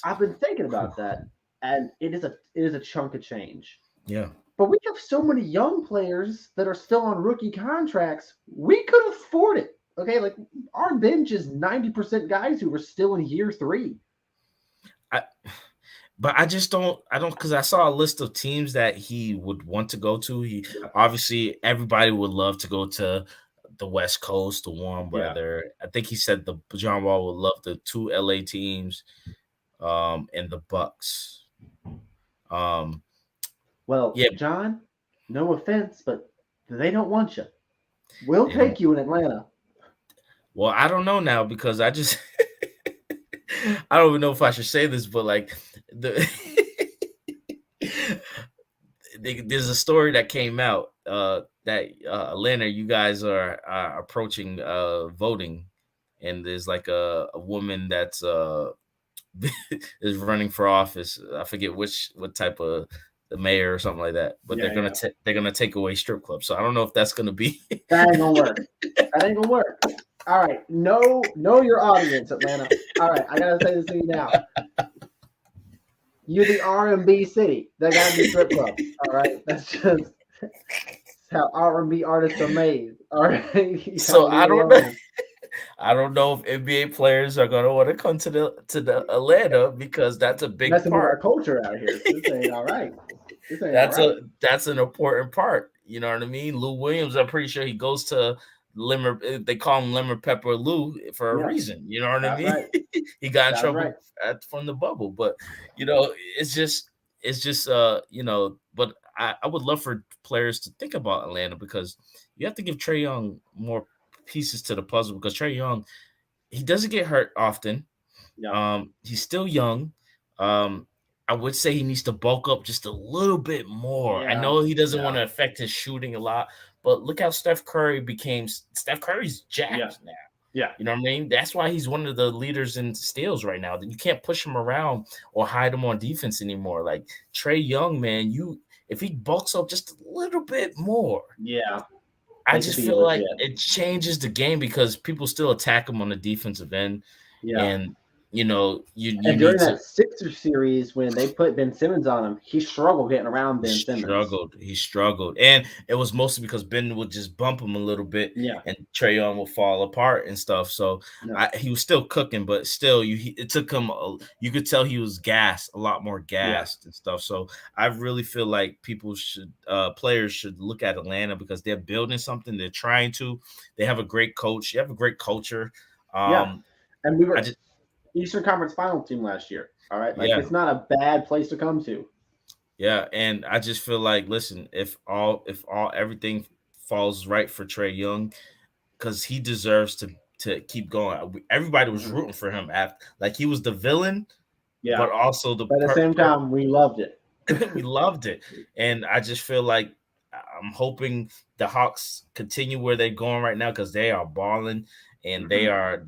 I've been thinking about that, and it is a chunk of change. Yeah. But we have so many young players that are still on rookie contracts. We could afford it. Okay, like our bench is 90% guys who were still in year 3. But I don't because I saw a list of teams that he would want to go to. He obviously everybody would love to go to the West Coast, the warm weather. I think he said the John Wall would love the 2 LA teams, and the Bucks. John, no offense, but they don't want you. We'll take you in Atlanta. Well, I don't know now because I just I don't even know if I should say this, but like there's a story that came out that Atlanta, you guys are approaching voting, and there's like a woman that's is running for office. I forget what type of the mayor or something like that, but they're gonna take away strip clubs. So I don't know if that's gonna be. That ain't gonna work. That ain't gonna work. All right, know your audience, Atlanta. All right, I gotta say this to you now. You're the R&B city. They gotta be strip clubs. All right, that's just how R&B artists are made. All right. So I don't know. I don't know if NBA players are gonna want to come to the Atlanta because that's a big part of our culture out here. This ain't all right. That's an important part. You know what I mean? Lou Williams, I'm pretty sure he goes to they call him Lemon Pepper Lou for a reason. You know what I mean? Right. He got in trouble from the bubble, but it's just but I would love for players to think about Atlanta because you have to give Trae Young more pieces to the puzzle because Trae Young, he doesn't get hurt often. He's still young. I would say he needs to bulk up just a little bit more. Yeah, I know he doesn't want to affect his shooting a lot, but look how Steph Curry became. Steph Curry's jacked now. Yeah. You know what I mean? That's why he's one of the leaders in steals right now. You can't push him around or hide him on defense anymore. Like Trae Young, man, if he bulks up just a little bit more. Yeah. I just feel like it changes the game because people still attack him on the defensive end. Yeah. And you during that Sixers series when they put Ben Simmons on him, he struggled getting around Ben Simmons. He struggled. And it was mostly because Ben would just bump him a little bit and Trae Young will fall apart and stuff. So he was still cooking, but still it took him you could tell he was a lot more gassed and stuff. So I really feel like players should look at Atlanta because they're building something. They're trying to. They have a great coach. They have a great culture. And we were Eastern Conference Final team last year. All right. It's not a bad place to come to. Yeah. And I just feel like, listen, if everything falls right for Trae Young, because he deserves to keep going. Everybody was rooting for him like he was the villain. Yeah. But also at the same time, we loved it. We loved it. And I just feel like I'm hoping the Hawks continue where they're going right now because they are balling. And they're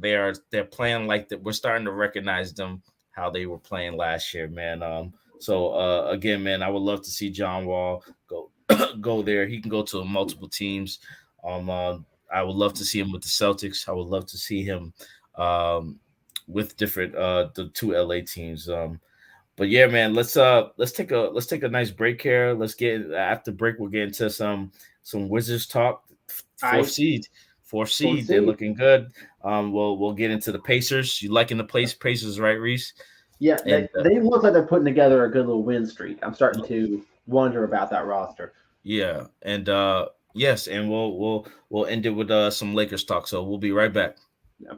playing like that. We're starting to recognize them how they were playing last year, man. So again, man, I would love to see John Wall go there. He can go to multiple teams. I would love to see him with the Celtics. I would love to see him with different the two LA teams. But yeah, man, let's take a nice break here. Let's get after break. We'll get into some Wizards talk. Fourth seed, they're looking good. We'll get into the Pacers. You liking the Pacers, right, Reese? Yeah, they look like they're putting together a good little win streak. I'm starting to wonder about that roster. Yeah, and yes, and we'll end it with some Lakers talk. So we'll be right back. Yeah.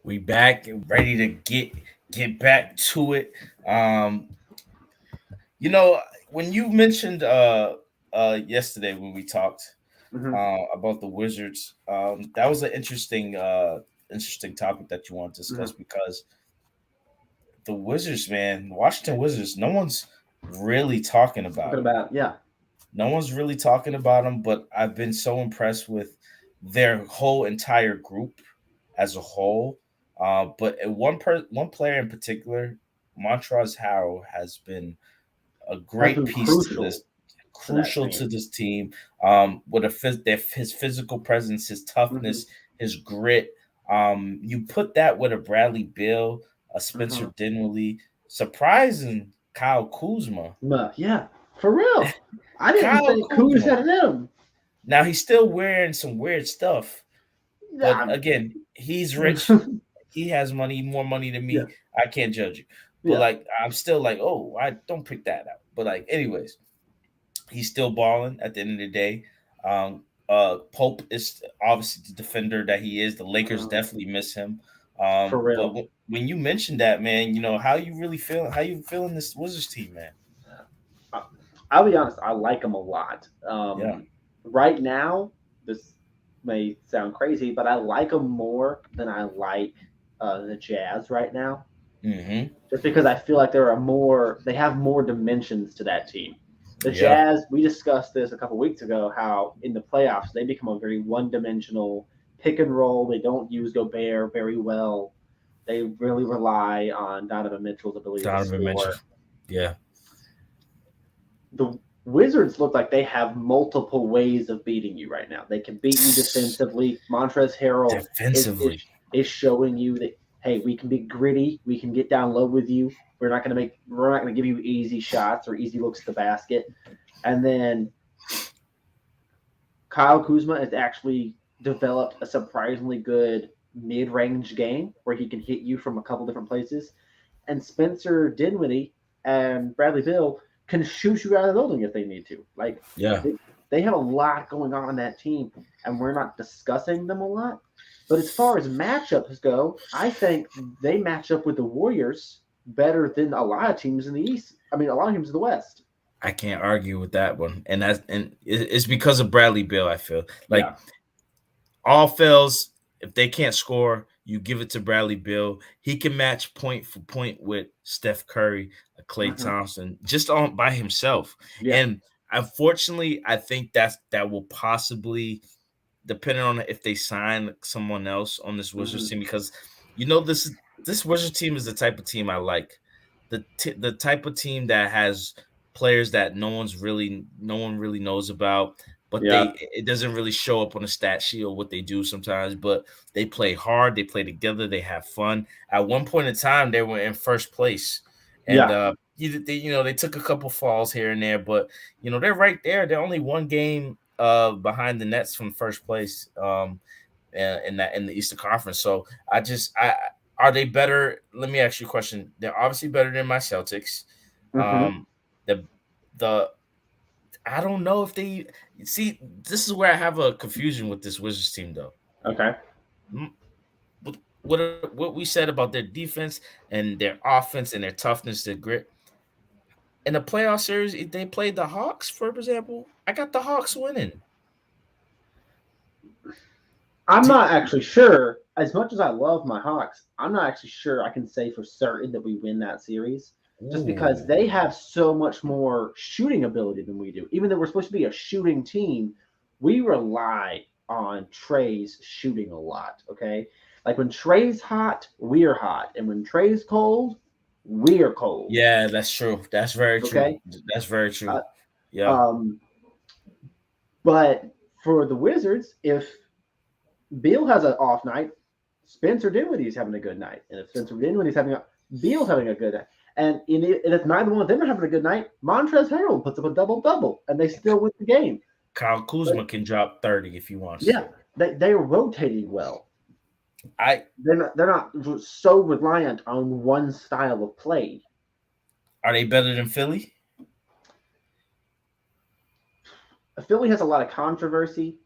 We back and ready to get back to it. When you mentioned yesterday when we talked about the Wizards, that was an interesting topic that you want to discuss because the Wizards, man, Washington Wizards, no one's really talking about No one's really talking about them, but I've been so impressed with their whole entire group as a whole. But one player in particular, Montrezl Harrell, has been a great piece crucial to this team. With his physical presence, his toughness, his grit. You put that with a Bradley Beal, a Spencer Dinwiddie, surprising Kyle Kuzma. Yeah, for real. I didn't think Kuzma had him. Now he's still wearing some weird stuff. But again, he's rich. He has money, more money than me. Yeah. I can't judge you. But I'm still like, oh, I don't pick that out. But anyways, he's still balling at the end of the day. Pope is obviously the defender that he is. The Lakers definitely miss him. For real. But when you mentioned that, man, how you really feel? How you feeling this Wizards team, man? I'll be honest. I like him a lot. Right now, this may sound crazy, but I like them more than I like the Jazz right now. Mm-hmm. Just because I feel like they have more dimensions to that team. The Jazz, we discussed this a couple weeks ago, how in the playoffs they become a very one-dimensional pick and roll. They don't use Gobert very well. They really rely on Donovan Mitchell's ability to score. Mitchell. Yeah. The Wizards look like they have multiple ways of beating you right now. They can beat you defensively. Montrezl Harrell is showing you that, hey, we can be gritty. We can get down low with you. We're not going to give you easy shots or easy looks at the basket. And then Kyle Kuzma has actually developed a surprisingly good mid-range game where he can hit you from a couple different places. And Spencer Dinwiddie and Bradley Beal can shoot you out of the building if they need to. They have a lot going on that team, and we're not discussing them a lot. But as far as matchups go, I think they match up with the Warriors better than a lot of teams in the East. I mean, a lot of teams in the West. I can't argue with that one, and it's because of Bradley Beal. I feel like all fails if they can't score, you give it to Bradley Beal. He can match point for point with Steph Curry, Klay Thompson, just by himself. Yeah. And unfortunately, I think that will possibly, depending on if they sign someone else on this Wizards team, because this Wizards team is the type of team I like. The type of team that has players that no one really knows about, but it doesn't really show up on the stat sheet or what they do sometimes. But they play hard, they play together, they have fun. At one point in time, they were in first place, and they took a couple falls here and there, but they're right there. They're only one game behind the Nets from first place in the Eastern Conference. So are they better? Let me ask you a question. They're obviously better than my Celtics. I don't know if they see. This is where I have a confusion with this Wizards team, though. Okay. What we said about their defense and their offense and their toughness, their grit. In the playoff series, if they played the Hawks, for example, I got the Hawks winning. I'm not actually sure. As much as I love my Hawks, I'm not actually sure I can say for certain that we win that series. Just because they have so much more shooting ability than we do. Even though we're supposed to be a shooting team, we rely on Trey's shooting a lot, okay? Like when Trey's hot, we're hot. And when Trey's cold, we're cold. Yeah, that's true. That's very true. Okay? That's very true. But for the Wizards, if Beal has an off night, Spencer Dinwiddie's having a good night. And if Spencer Dinwiddie's Beal's having a good night. And if neither one of them are having a good night, Montrezl Harrell puts up a double-double, and they still win the game. Kyle Kuzma can drop 30 if he wants. Yeah, they are rotating well. They're not so reliant on one style of play. Are they better than Philly? Philly has a lot of controversy.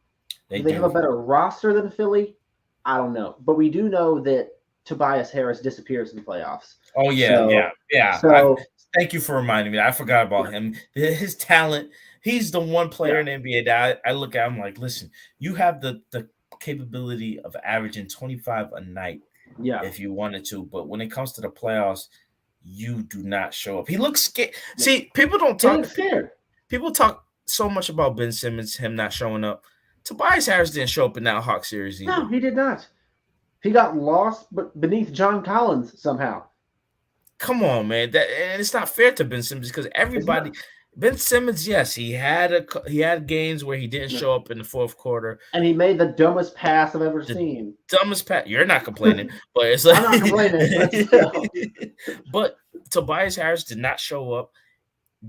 Do they have a better roster than Philly? I don't know, but we do know that Tobias Harris disappears in the playoffs. Oh, yeah. So, thank you for reminding me. I forgot about him. His talent, he's the one player in the NBA that I look at him like, listen, you have the capability of averaging 25 a night if you wanted to, but when it comes to the playoffs, you do not show up. He looks scared. Yeah. See, people don't talk scared. People talk so much about Ben Simmons, him not showing up. Tobias Harris didn't show up in that Hawks series either. No, he did not. He got lost but beneath John Collins somehow. Come on, man. And it's not fair to Ben Simmons because everybody – Ben Simmons, yes, he had games where he didn't show up in the fourth quarter. And he made the dumbest pass I've ever seen. Dumbest pass. You're not complaining. But it's like, I'm not complaining. But Tobias Harris did not show up.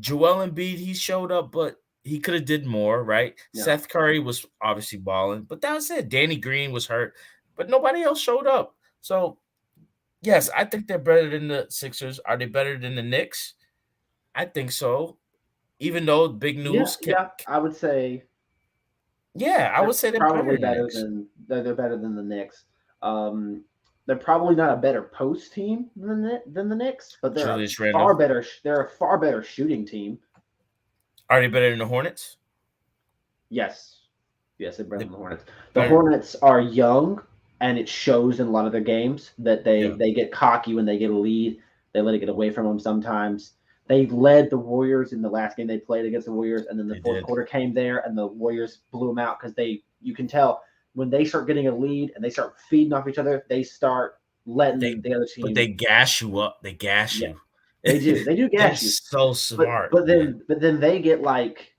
Joel Embiid, he showed up, but he could have did more, right? Yeah. Seth Curry was obviously balling. But that was it. Danny Green was hurt. But nobody else showed up. So, yes, I think they're better than the Sixers. Are they better than the Knicks? I think so. Even though big news. I would say. Yeah, I would say they're probably better than the Knicks. They're probably not a better post team than the Knicks, but they're They're a far better shooting team. Are they better than the Hornets? Yes, they're better than the Hornets. The Hornets are young. And it shows in a lot of their games that they get cocky when they get a lead. They let it get away from them sometimes. They led the Warriors in the last game they played against the Warriors, and then the fourth quarter came there, and the Warriors blew them out because you can tell when they start getting a lead and they start feeding off each other, they start letting the other team. But they gas you up. They gas you. They do. They do gas you. So smart. But then they get like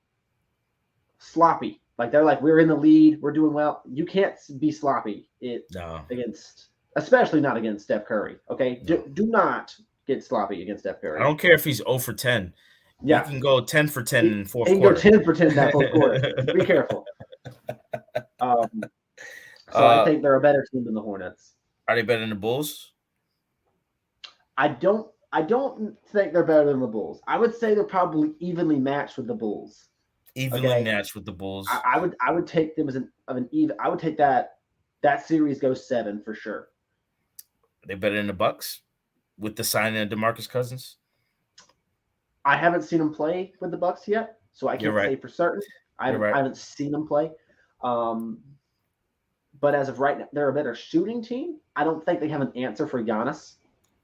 sloppy. Like they're like, we're in the lead, we're doing well. You can't be sloppy especially not against Steph Curry. Okay, no. Do not get sloppy against Steph Curry. I don't care if he's 0 for 10. Yeah, he can go 10 for 10 in fourth quarter. He can go 10 for 10 in that fourth quarter. Be careful. So I think they're a better team than the Hornets. Are they better than the Bulls? I don't think they're better than the Bulls. I would say they're probably evenly matched with the Bulls. Evenly matched with the Bulls. I would take them as an even. I would take that series goes 7 for sure. Are they better than the Bucks with the signing of Demarcus Cousins? I haven't seen them play with the Bucks yet, so I can't say for certain. I haven't seen them play. But as of right now, they're a better shooting team. I don't think they have an answer for Giannis.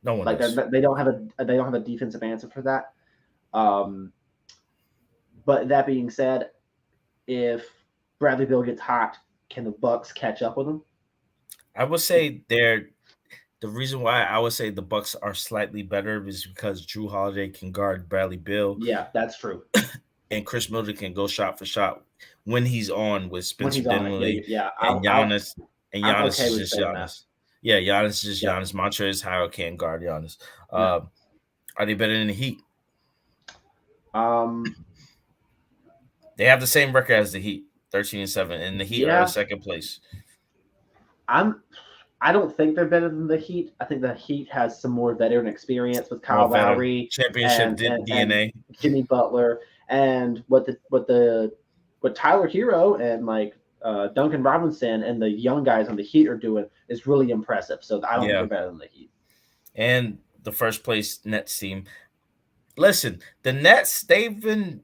No one does. They don't have a defensive answer for that. But that being said, if Bradley Beal gets hot, can the Bucks catch up with him? I would say the reason why I would say the Bucks are slightly better is because Drew Holiday can guard Bradley Beal. Yeah, that's true. And Chris Middleton can go shot for shot when he's on with Spencer Dinwiddie. And Giannis. And Giannis is just Giannis. Yeah, Giannis is just Giannis. Montrezl Harrell can't guard Giannis. Are they better than the Heat? They have the same record as the Heat, 13-7, and the Heat are in second place. I don't think they're better than the Heat. I think the Heat has some more veteran experience with Kyle Lowry, championship DNA, and Jimmy Butler, and what Tyler Hero and like Duncan Robinson and the young guys on the Heat are doing is really impressive. So I don't think they're better than the Heat. And the first place Nets team. Listen, the Nets, they're in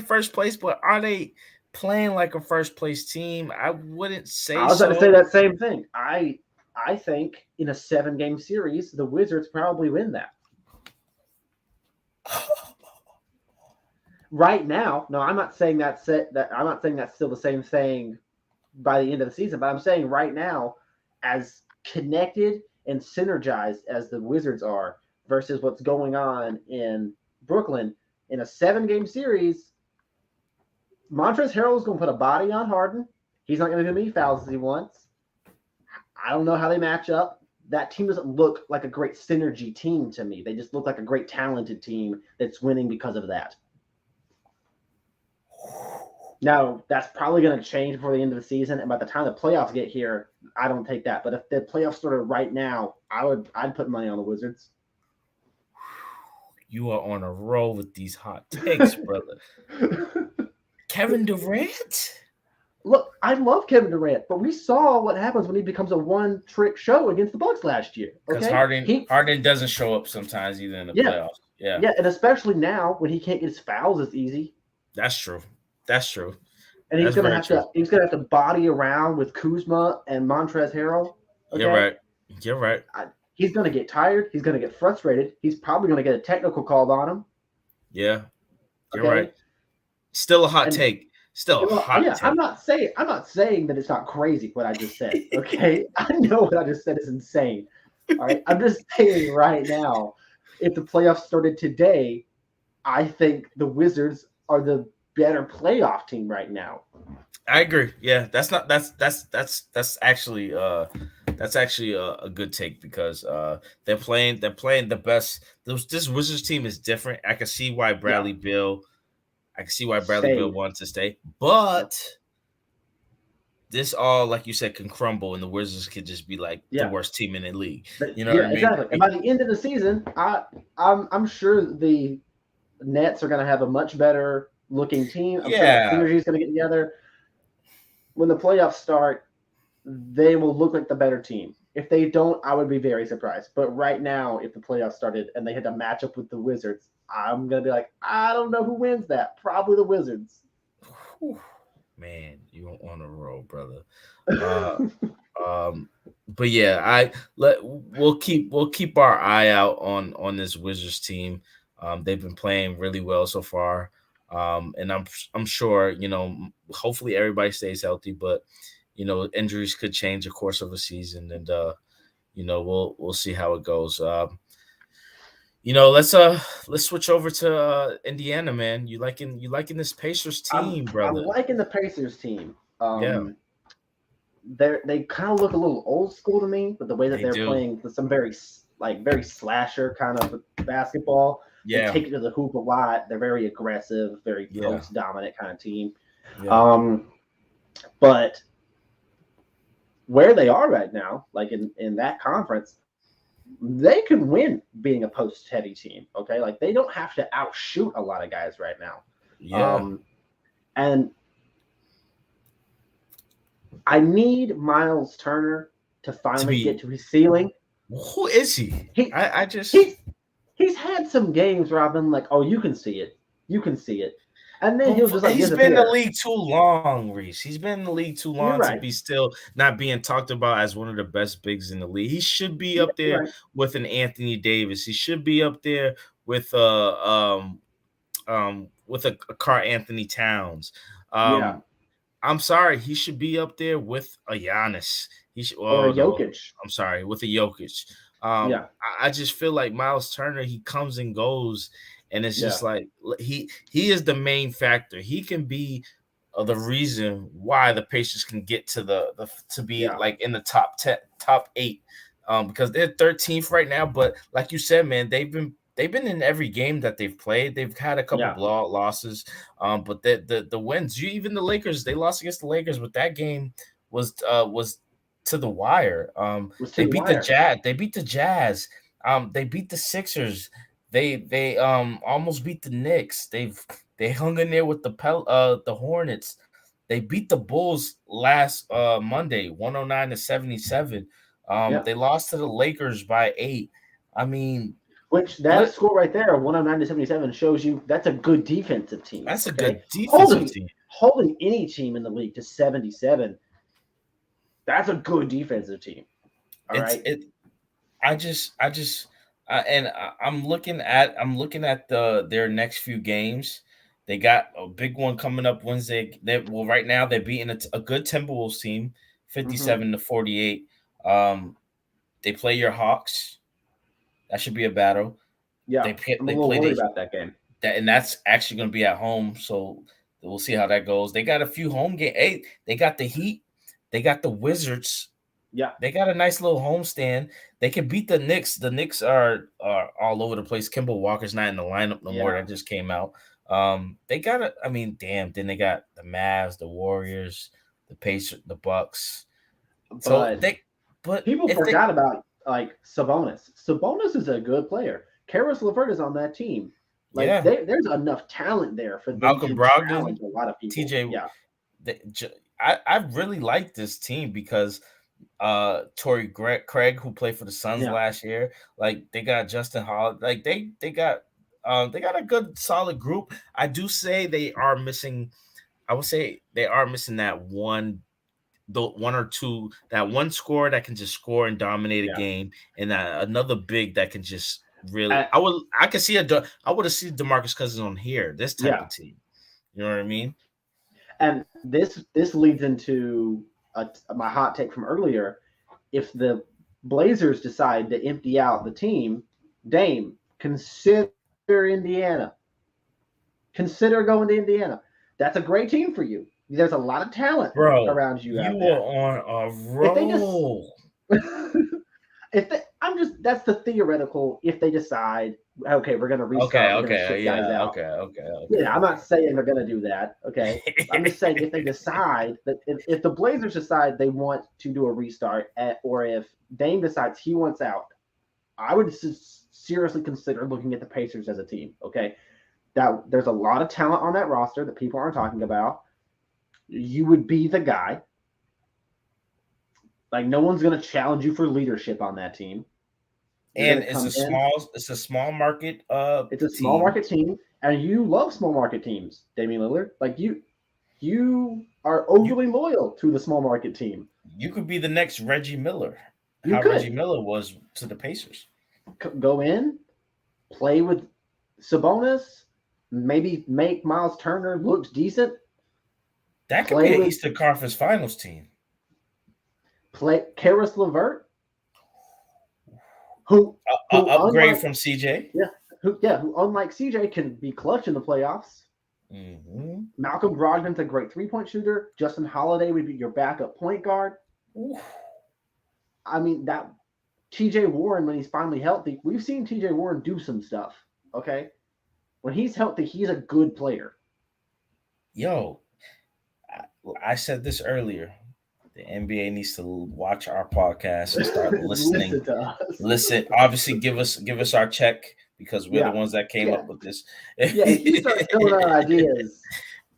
first place, but are they playing like a first place team? I wouldn't say so. I was going to say that same thing. I think in a 7-game series, the Wizards probably win that. Right now, no, I'm not saying I'm not saying that's still the same thing by the end of the season, but I'm saying right now, as connected and synergized as the Wizards are versus what's going on in Brooklyn in a 7-game series, Montrezl Harrell is going to put a body on Harden. He's not going to do many fouls as he wants. I don't know how they match up. That team doesn't look like a great synergy team to me. They just look like a great talented team that's winning because of that. Now, that's probably going to change before the end of the season, and by the time the playoffs get here, I don't take that. But if the playoffs started right now, I'd put money on the Wizards. You are on a roll with these hot takes, brother. Kevin Durant? Look, I love Kevin Durant, but we saw what happens when he becomes a one-trick show against the Bucks last year. Because Harden doesn't show up sometimes either in the playoffs. Yeah, and especially now when he can't get his fouls as easy. That's true. And he's gonna have to body around with Kuzma and Montrezl Harrell. Okay? You're right. He's gonna get tired. He's gonna get frustrated. He's probably gonna get a technical called on him. Yeah, you're right. Still a hot take. Take. I'm not saying that it's not crazy what I just said. Okay, I know what I just said is insane. All right, I'm just saying right now, if the playoffs started today, I think the Wizards are the better playoff team right now. I agree. Yeah, that's actually a good take because they're playing the best. This Wizards team is different. I can see why Bradley Beal wants to stay, but this all, like you said, can crumble, and the Wizards could just be like the worst team in the league. You know what I mean? Exactly. And by the end of the season, I'm sure the Nets are going to have a much better looking team. I'm sure the synergy is going to get together. When the playoffs start, they will look like the better team. If they don't, I would be very surprised. But right now, if the playoffs started and they had to match up with the Wizards, I'm going to be like, I don't know who wins that. Probably the Wizards. Man, you're on a roll, brother. But yeah, we'll keep our eye out on this Wizards team. They've been playing really well so far. And I'm sure, hopefully everybody stays healthy, but injuries could change the course of a season, and we'll see how it goes. Let's switch over to Indiana, man. You liking this Pacers team, brother? I'm liking the Pacers team. Yeah. They kind of look a little old school to me, but the way that they're playing some very slasher kind of basketball. Yeah. They take it to the hoop a lot. They're very aggressive, very post dominant kind of team. Yeah. But where they are right now, like in that conference, they can win being a post heavy team. Okay. Like they don't have to outshoot a lot of guys right now. Yeah. And I need Miles Turner to finally get to his ceiling. Who is he? He's had some games where I've been like, oh, you can see it. You can see it. And then he'll just he's been in the league too long, Reese. He's been in the league too long to be still not being talked about as one of the best bigs in the league. He should be up there with an Anthony Davis. He should be up there with a Karl Anthony Towns. I'm sorry, he should be up there with a Giannis. He should, or a Jokic. I'm sorry, with a Jokic. I just feel like Miles Turner, he comes and goes, and it's just like he is the main factor. He can be the reason why the Pacers can get to to be like in the top 10, top 8, because they're 13th right now. But like you said, man, they've been in every game that they've played. They've had a couple blowout losses, but the wins. Even the Lakers, they lost against the Lakers, but that game was to the wire. They beat the Jazz. They beat the Jazz. They beat the Sixers. They almost beat the Knicks. They hung in there with the Hornets. They beat the Bulls last Monday, 109-77. They lost to the Lakers by 8. I mean, which that score right there, 109-77, shows you that's a good defensive team. That's a good defensive team. Holding any team in the league to 77, that's a good defensive team. All right. I'm looking at their next few games. They got a big one coming up Wednesday. Right now they're beating a good Timberwolves team, 57-48. They play your Hawks. That should be a battle. Yeah, I'm a little worried about that game. And that's actually going to be at home, so we'll see how that goes. They got a few home games. Hey, they got the Heat. They got the Wizards. Yeah, they got a nice little homestand. They can beat the Knicks. The Knicks are all over the place. Kemba Walker's not in the lineup no more. That just came out. They got it. I mean, damn. Then they got the Mavs, the Warriors, the Pacers, the Bucks. But people forgot about like Sabonis. Sabonis is a good player. Karis LeVert is on that team. Like there's enough talent there for them Malcolm to Brogdon, challenge a lot of people. TJ. I really like this team because Torrey Craig, who played for the Suns last year, like they got Justin Hall, like they got a good solid group. I do say they are missing. I would say they are missing that one or two, that one scorer that can just score and dominate a game, and another big that can just really. I would have seen Demarcus Cousins on here. This type of team, you know what I mean? And this leads into my hot take from earlier. If the Blazers decide to empty out the team, Dame, consider Indiana. Consider going to Indiana. That's a great team for you. There's a lot of talent around you. You are on a roll. That's the theoretical. If they decide, okay, we're going to restart. Okay. Yeah, I'm not saying they're going to do that. Okay, I'm just saying if they decide that if the Blazers decide they want to do a restart, or if Dame decides he wants out, I would seriously consider looking at the Pacers as a team. Okay, that there's a lot of talent on that roster that people aren't talking about. You would be the guy. Like no one's going to challenge you for leadership on that team. And it's a small market. It's a small market team, and you love small market teams, Damian Lillard. Like you are overly loyal to the small market team. You could be the next Reggie Miller. Reggie Miller was to the Pacers. Go in, play with Sabonis, maybe make Miles Turner look decent. That could be an Eastern Conference Finals team. Play Karis LeVert, who upgrade from CJ. Who unlike CJ can be clutch in the playoffs. Mm-hmm. Malcolm Brogdon's a great 3-point shooter. Justin Holiday would be your backup point guard. Ooh. I mean, that TJ Warren, when he's finally healthy, we've seen TJ Warren do some stuff. Okay, when he's healthy, he's a good player. Yo, I said this earlier. The NBA needs to watch our podcast and start listening. Listen, obviously, give us our check because we're the ones that came up with this. If you start stealing our ideas,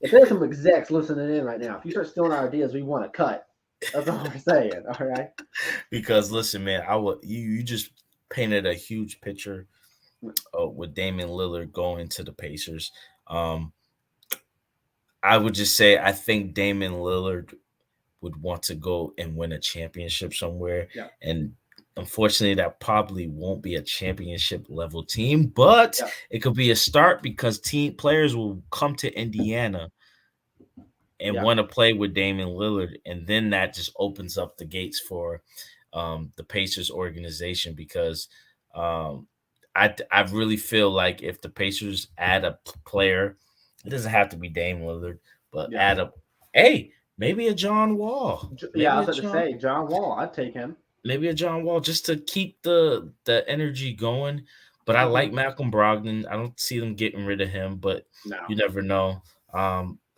if there's some execs listening in right now, if you start stealing our ideas, we want to cut. That's all we're saying. All right. Because listen, man, you just painted a huge picture with Damian Lillard going to the Pacers. I would just say I think Damian Lillard would want to go and win a championship somewhere. Yeah. And unfortunately, that probably won't be a championship level team, but it could be a start because team players will come to Indiana and want to play with Damian Lillard. And then that just opens up the gates for the Pacers organization because I really feel like if the Pacers add a player, it doesn't have to be Dame Lillard, but add maybe a John Wall. I was about to say John Wall. I'd take him. Maybe a John Wall just to keep the energy going. But I like Malcolm Brogdon. I don't see them getting rid of him, but you never know.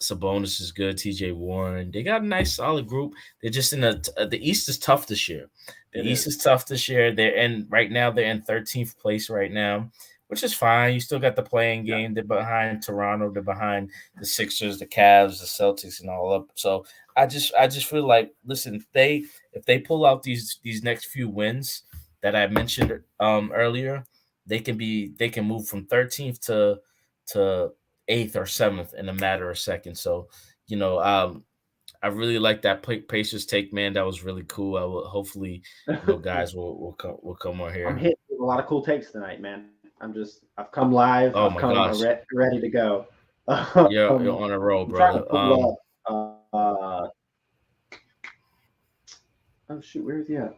Sabonis is good. TJ Warren. They got a nice solid group. They're just in the East is tough this year. East is tough this year. They're in 13th place right now, which is fine. You still got the playing game. They're behind Toronto. They're behind the Sixers, the Cavs, the Celtics, and all up. So I just feel like, listen, if they pull out these next few wins that I mentioned earlier, they can move from 13th to 8th or 7th in a matter of seconds. So I really like that Pacers take, man. That was really cool. I will hopefully guys will come on here. I'm hitting a lot of cool takes tonight, man. I've come live. Oh I've come ready to go. You're on a roll, brother. Oh shoot, where is he at?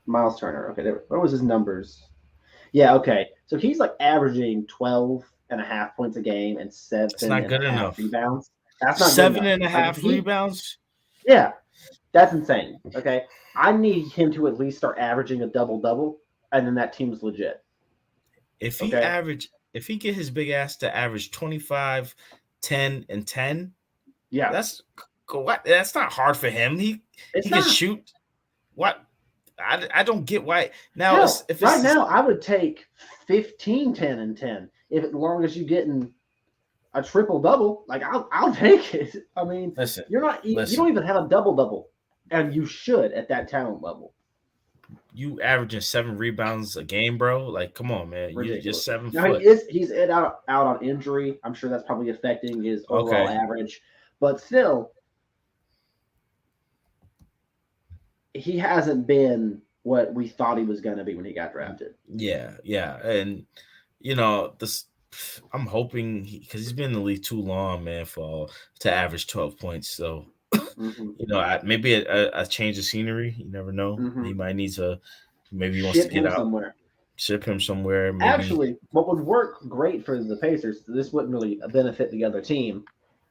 Miles Turner. Okay, what was his numbers? Yeah, okay. So he's like averaging 12.5 points a game and 7.5 rebounds. That's not 7.5 rebounds? Yeah, that's insane. Okay. I need him to at least start averaging a double-double, and then that team's legit. If he get his big ass to average 25, 10, and 10, that's not hard for him. He can shoot. What? I don't get why. Now, now, I would take 15, 10, and 10 as long as you're getting a triple-double. Like, I'll take it. I mean, you don't even have a double-double, and you should at that talent level. You averaging 7 rebounds a game, bro? Like, come on, man. You're just 7 foot. I mean, he's out on injury. I'm sure that's probably affecting his overall average. But still, he hasn't been what we thought he was going to be when he got drafted. Yeah. And, I'm hoping because he's been in the league too long, man, to average 12 points. So, maybe a change of scenery. You never know. He might need to. Maybe he wants to get out somewhere. Ship him somewhere. Maybe. Actually, what would work great for the Pacers, this wouldn't really benefit the other team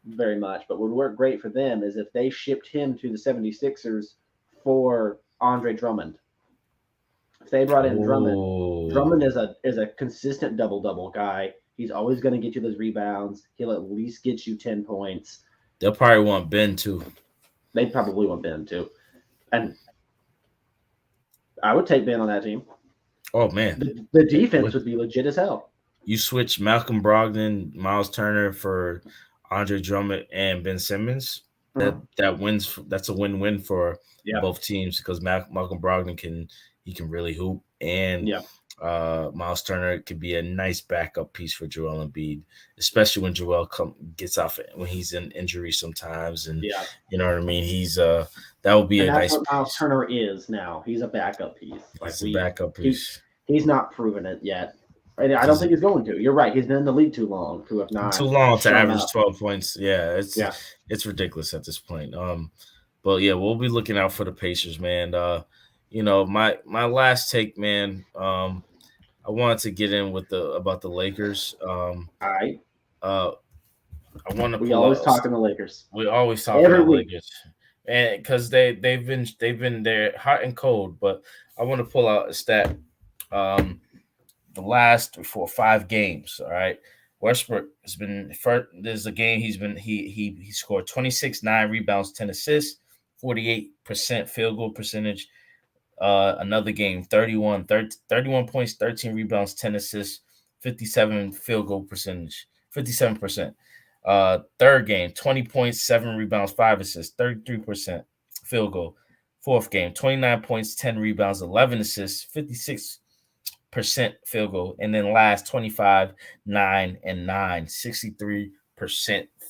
very much, but would work great for them is if they shipped him to the 76ers for Andre Drummond. If they brought in Drummond is a consistent double-double guy. He's always going to get you those rebounds. He'll at least get you 10 points. They'll probably want Ben too. They probably want Ben too. And I would take Ben on that team. Oh, man. The defense would be legit as hell. You switch Malcolm Brogdon, Miles Turner for Andre Drummond and Ben Simmons. That wins. That's a win-win for both teams because Malcolm Brogdon can really hoop, and Miles Turner could be a nice backup piece for Joel Embiid, especially when Joel gets off when he's in injury sometimes, and you know what I mean. He's that would be a nice. That's what Miles Turner is now. He's a backup piece. He's a backup piece. He's not proven it yet. I don't think he's going to. You're right. He's been in the league too long to have not. Too long to average 12 points. Yeah, it's ridiculous at this point. But yeah, we'll be looking out for the Pacers, man. My last take, man. I wanted to get in with about the Lakers. All right. I want to. We always talking the Lakers. We always talk about the Lakers, and because they've been there hot and cold. But I want to pull out a stat. The last 4 or 5 games. All right, Westbrook has been first. There's a game he scored 26, 9 rebounds, 10 assists, 48% field goal percentage. Another game, 31 points, 13 rebounds, 10 assists, 57 field goal percentage, 57%. Third game, 20 points, 7 rebounds, 5 assists, 33% field goal. Fourth game, 29 points, 10 rebounds, 11 assists, 56% field goal. And then last, 25, 9, and 9, 63%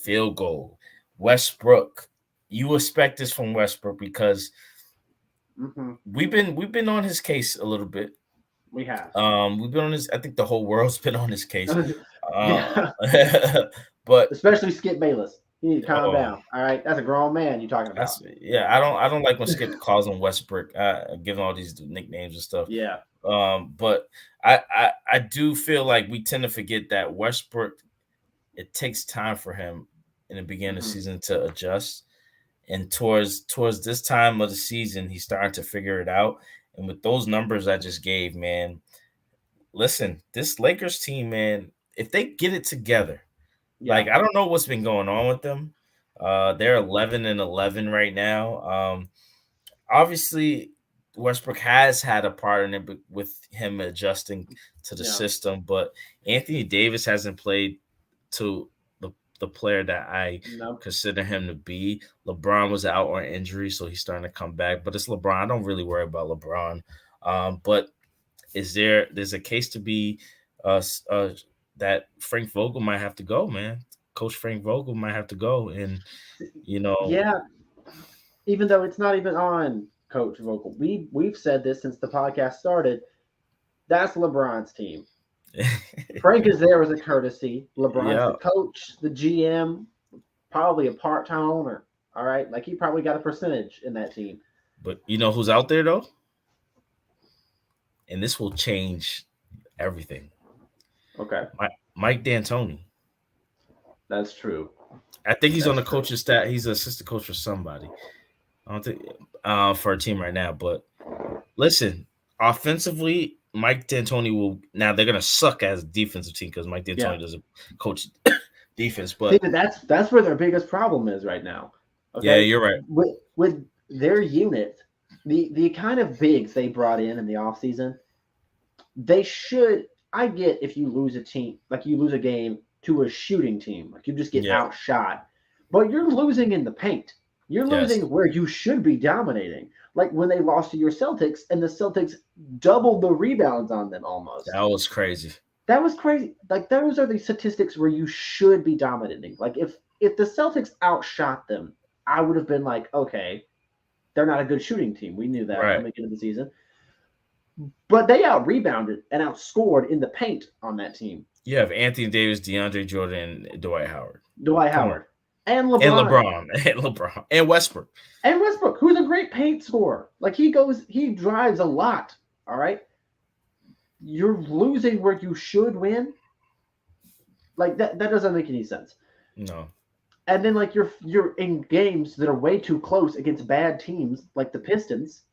field goal. Westbrook, you expect this from Westbrook because we've been on his case a little bit. We have. We've been on his. I think the whole world's been on his case. But especially Skip Bayless. You need to calm down. All right, that's a grown man you're talking about. I don't like when Skip calls him Westbrook, giving all these nicknames and stuff. Yeah. But I do feel like we tend to forget that Westbrook. It takes time for him in the beginning of the season to adjust. And towards this time of the season, he's starting to figure it out. And with those numbers I just gave, man, listen, this Lakers team, man, if they get it together, I don't know what's been going on with them. They're 11-11 right now. Obviously, Westbrook has had a part in it with him adjusting to the system, but Anthony Davis hasn't played to the player that I consider him to be. LeBron was out on injury, so he's starting to come back. But it's LeBron. I don't really worry about LeBron. But there's a case to be that Frank Vogel might have to go, man. Coach Frank Vogel might have to go, and yeah. Even though it's not even on Coach Vogel, we've said this since the podcast started. That's LeBron's team. Frank is there as a courtesy. LeBron's the coach, the GM, probably a part-time owner. All right, like he probably got a percentage in that team. But you know who's out there though, and this will change everything. Okay, Mike D'Antoni. That's true. I think he's on the coach's staff. He's an assistant coach for somebody. I don't think for a team right now. But listen, offensively, Mike D'Antoni will now. They're gonna suck as a defensive team because Mike D'Antoni doesn't coach defense. But that's where their biggest problem is right now. Okay? Yeah, you're right. With their unit, the kind of bigs they brought in the offseason, they should. I get if you lose a team, like you lose a game to a shooting team, like you just get outshot, but you're losing in the paint. You're losing where you should be dominating. Like when they lost to your Celtics and the Celtics doubled the rebounds on them almost. That was crazy. That was crazy. Like those are the statistics where you should be dominating. Like if the Celtics outshot them, I would have been like, okay, they're not a good shooting team. We knew that coming into the season. But they out-rebounded and outscored in the paint on that team. You have Anthony Davis, DeAndre Jordan, and Dwight Howard. And LeBron. And Westbrook. And Westbrook, who's a great paint scorer. Like he drives a lot. All right. You're losing where you should win. Like that doesn't make any sense. No. And then like you're in games that are way too close against bad teams like the Pistons.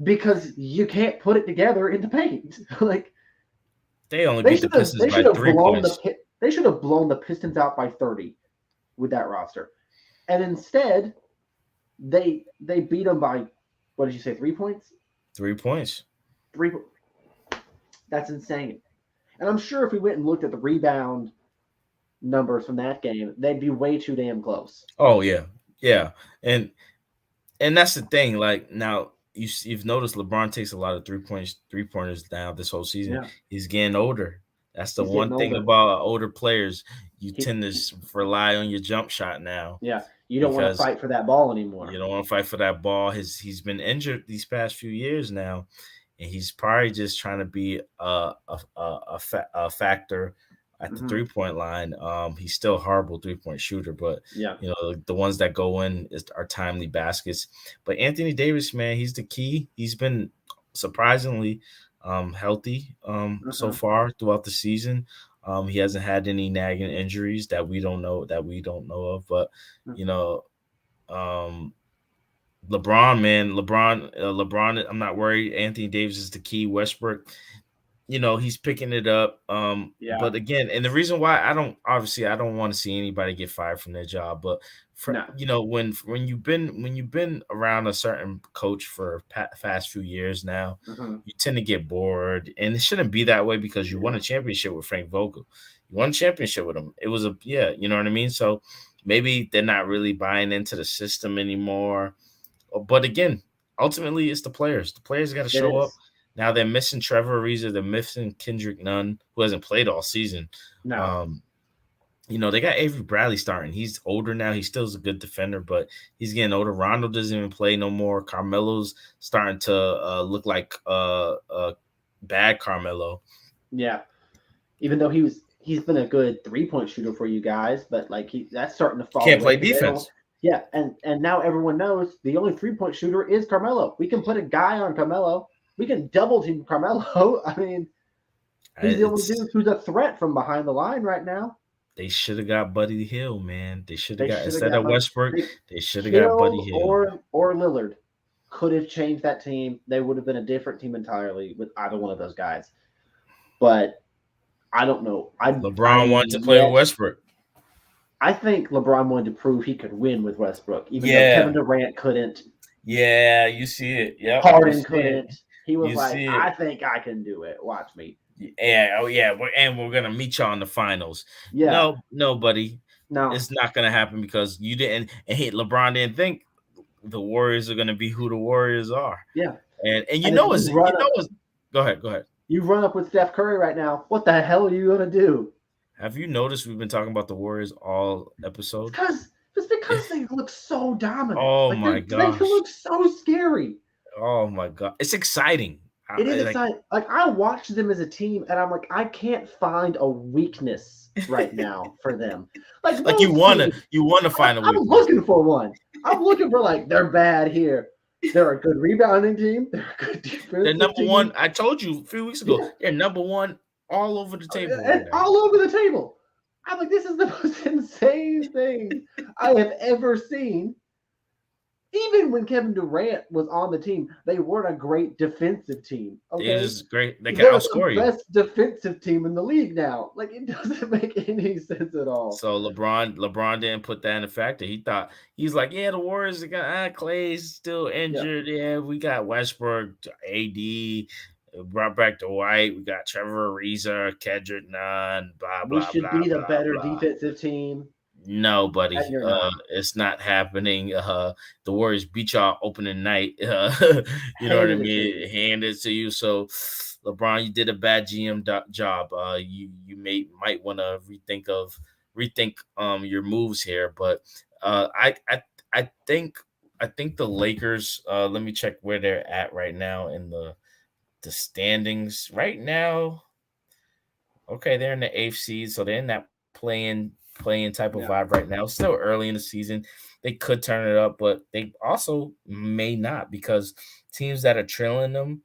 Because you can't put it together in the paint. Like they only beat the Pistons by 3 points. They should have blown the Pistons out by 30 with that roster. And instead, they beat them by, what did you say, 3 points? 3 points. That's insane. And I'm sure if we went and looked at the rebound numbers from that game, they'd be way too damn close. Oh, yeah. Yeah. And that's the thing. Like, now, you've noticed LeBron takes a lot of three-pointers now this whole season. Yeah. He's getting older. That's the one thing about older players. You tend to rely on your jump shot now. Yeah, you don't want to fight for that ball anymore. You don't want to fight for that ball. He's been injured these past few years now, and he's probably just trying to be a factor at the 3-point line. He's still a horrible 3-point shooter, but the ones that go in are timely baskets. But Anthony Davis, man, he's the key. He's been surprisingly healthy so far throughout the season. He hasn't had any nagging injuries that we don't know of, but LeBron, man, LeBron. I'm not worried. Anthony Davis is the key. Westbrook, he's picking it up. But again, and the reason why I don't want to see anybody get fired from their job, but when you've been around a certain coach for past few years now, you tend to get bored, and it shouldn't be that way because you won a championship with Frank Vogel. You won a championship with him. It was you know what I mean? So maybe they're not really buying into the system anymore. But again, ultimately, it's the players. The players got to show up. Now they're missing Trevor Ariza. They're missing Kendrick Nunn, who hasn't played all season. No. They got Avery Bradley starting. He's older now. He still is a good defender, but he's getting older. Rondo doesn't even play no more. Carmelo's starting to look like bad Carmelo. Yeah. Even though he's been a good 3-point shooter for you guys, but that's starting to fall. Can't play defense. Yeah, and now everyone knows the only 3-point shooter is Carmelo. We can put a guy on Carmelo. We can double team Carmelo. I mean, he's the only dude who's a threat from behind the line right now. They should have got Buddy Hield, man. They should have got instead of Westbrook. They should have got Buddy Hield or Lillard. Could have changed that team. They would have been a different team entirely with either one of those guys. But I don't know. LeBron wanted to play with Westbrook. I think LeBron wanted to prove he could win with Westbrook, even though Kevin Durant couldn't. Yeah, you see it. Yeah, Harden couldn't. He was I think I can do it. Watch me. Yeah. Oh, yeah. We're gonna meet y'all in the finals. Yeah. No, buddy. No, it's not gonna happen because you didn't. And LeBron didn't think the Warriors are gonna be who the Warriors are. Yeah. And go ahead. You run up with Steph Curry right now. What the hell are you gonna do? Have you noticed we've been talking about the Warriors all episode? It's because they look so dominant. Oh my gosh. They look so scary. Oh my god. It's exciting. It is exciting. I watch them as a team and I'm like, I can't find a weakness right now for them. You wanna find a weakness. I'm looking for one. I'm looking for they're bad here. They're a good rebounding team. They're a good defense. They're number one. I told you a few weeks ago. Yeah. They're number one all over the table. All over the table. I'm like, this is the most insane thing I have ever seen. Even when Kevin Durant was on the team, they weren't a great defensive team. Okay? It is great. They can outscore you. They're the best defensive team in the league now. It doesn't make any sense at all. So LeBron didn't put that in a factor. He's like, yeah, the Warriors are gonna. Clay's still injured. Yeah, we got Westbrook, AD. Brought back to White. We got Trevor Ariza, Kendrick Nunn, blah, blah, we should blah, be the blah, better blah. defensive team. No, buddy. It's not happening. The Warriors beat y'all opening night. You know what I mean? Hand it to you. So, LeBron, you did a bad GM job. You might want to rethink your moves here. But I think the Lakers. Let me check where they're at right now in the standings right now. Okay, they're in the 8th seed, so they're in that playing type of vibe right now. Still early in the season. They could turn it up, but they also may not because teams that are trailing them.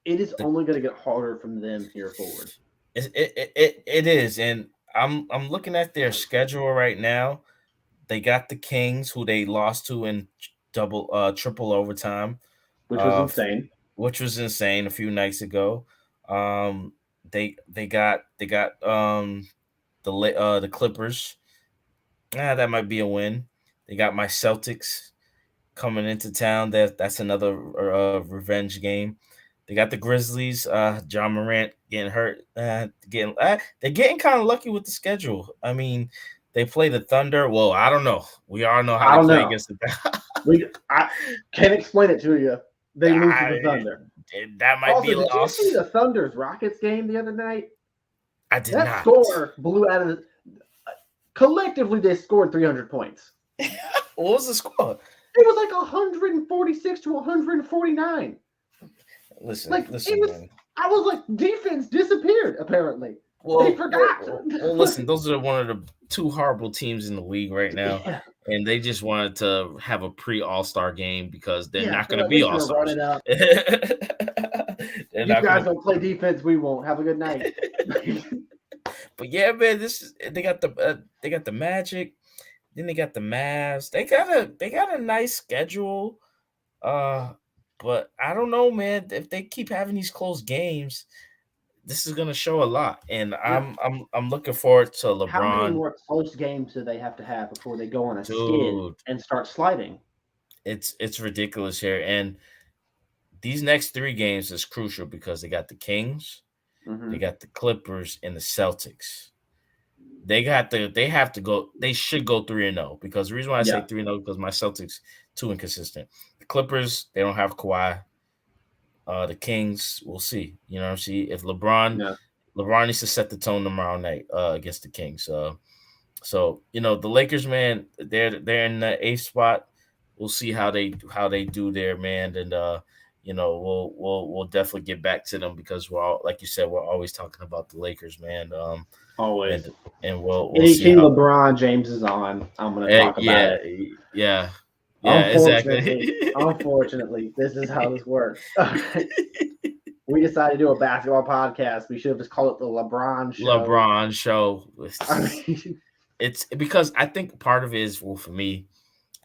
It is only going to get harder from them here forward. It is, and I'm looking at their schedule right now. They got the Kings, who they lost to in triple overtime. Which was insane. A few nights ago. They got the Clippers. That might be a win. They got my Celtics coming into town. That's another revenge game. They got the Grizzlies. John Morant getting hurt. They're getting kind of lucky with the schedule. I mean, they play the Thunder. Well, I don't know. We all know how to play against the. I can't explain it to you. They lose to the Thunder. That might be a loss. Did you see the Thunder's Rockets game the other night? I did not. That score blew out of the. Collectively, they scored 300 points. What was the score? It was 146 to 149. listen, Like man. I was like, defense disappeared. Apparently, they forgot. Listen, those are one of the two horrible teams in the league right now, and they just wanted to have a pre-All-Star game because they're not going to be All-Stars. You guys don't play defense. We won't. Have a good night. But yeah, man, they got the Magic, then they got the Mavs. They got a nice schedule. But I don't know, man. If they keep having these close games, this is gonna show a lot. And I'm looking forward to LeBron. How many more close games do they have to have before they go on a skid and start sliding? It's ridiculous here. And these next 3 games is crucial because they got the Kings, they got the Clippers, and the Celtics. They have to go. They should go 3-0 because the reason why I say 3-0 because my Celtics too inconsistent. The Clippers, they don't have Kawhi. The Kings, we'll see. You know, see if LeBron needs to set the tone tomorrow night against the Kings. So you know the Lakers, man, they're in the 8th spot. We'll see how they do there, man, and you know we'll definitely get back to them because we're all, like you said, we're always talking about the Lakers, man. Always. And we'll see. Anything LeBron James is on, I'm going to talk about it. Yeah. Unfortunately, this is how this works. We decided to do a basketball podcast. We should have just called it the LeBron Show. It's because I think part of it is, well, for me,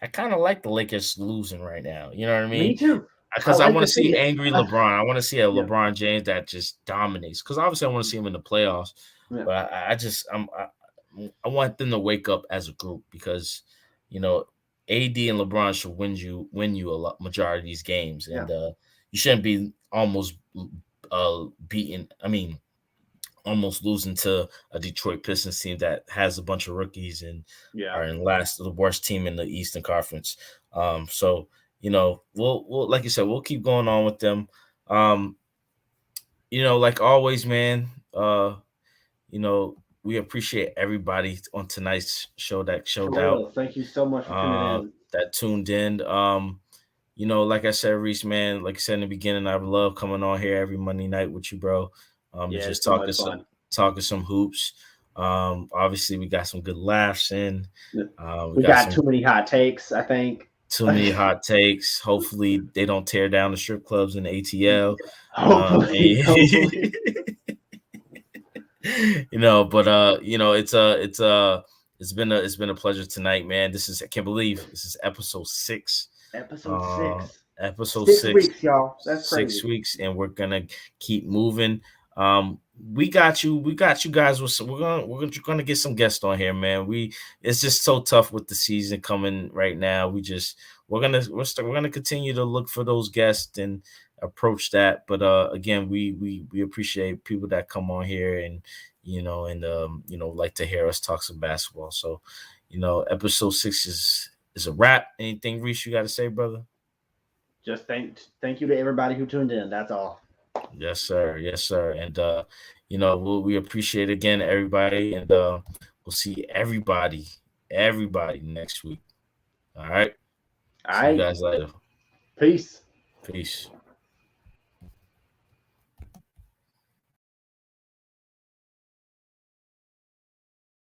I kind of like the Lakers losing right now. You know what I mean? Me too. Because I want to see angry LeBron. I want to see a LeBron James that just dominates. Because obviously I want to see him in the playoffs. Yeah. But I want them to wake up as a group because, you know, AD and LeBron should win you a lot majority of these games, and you shouldn't be almost beating. I mean, almost losing to a Detroit Pistons team that has a bunch of rookies and are in the worst team in the Eastern Conference. So you know, we'll like you said, we'll keep going on with them. You know, like always, man. You know, we appreciate everybody on tonight's show that showed out. Thank you so much for tuning in. That tuned in. You know, like I said, Reece, man, like I said in the beginning, I love coming on here every Monday night with you, bro. Just talking some hoops. Obviously, we got some good laughs in. We got too many hot takes, I think. Too many hot takes. Hopefully, they don't tear down the strip clubs in the ATL. Hopefully. You know, but you know, it's been a pleasure tonight, man. I can't believe this is episode 6. Episode 6. Episode 6 weeks, y'all. That's crazy. 6 weeks, and we're gonna keep moving. We got you guys. We're gonna get some guests on here, man. It's just so tough with the season coming right now. We're gonna continue to look for those guests and approach that. But again, we appreciate people that come on here and you know like to hear us talk some basketball. So you know, episode 6 is a wrap. Anything, Reece, you got to say, brother? Just thank you to everybody who tuned in. That's all. Yes, sir. And you know, we appreciate again everybody, and we'll see everybody next week. All right. See you guys later. Peace.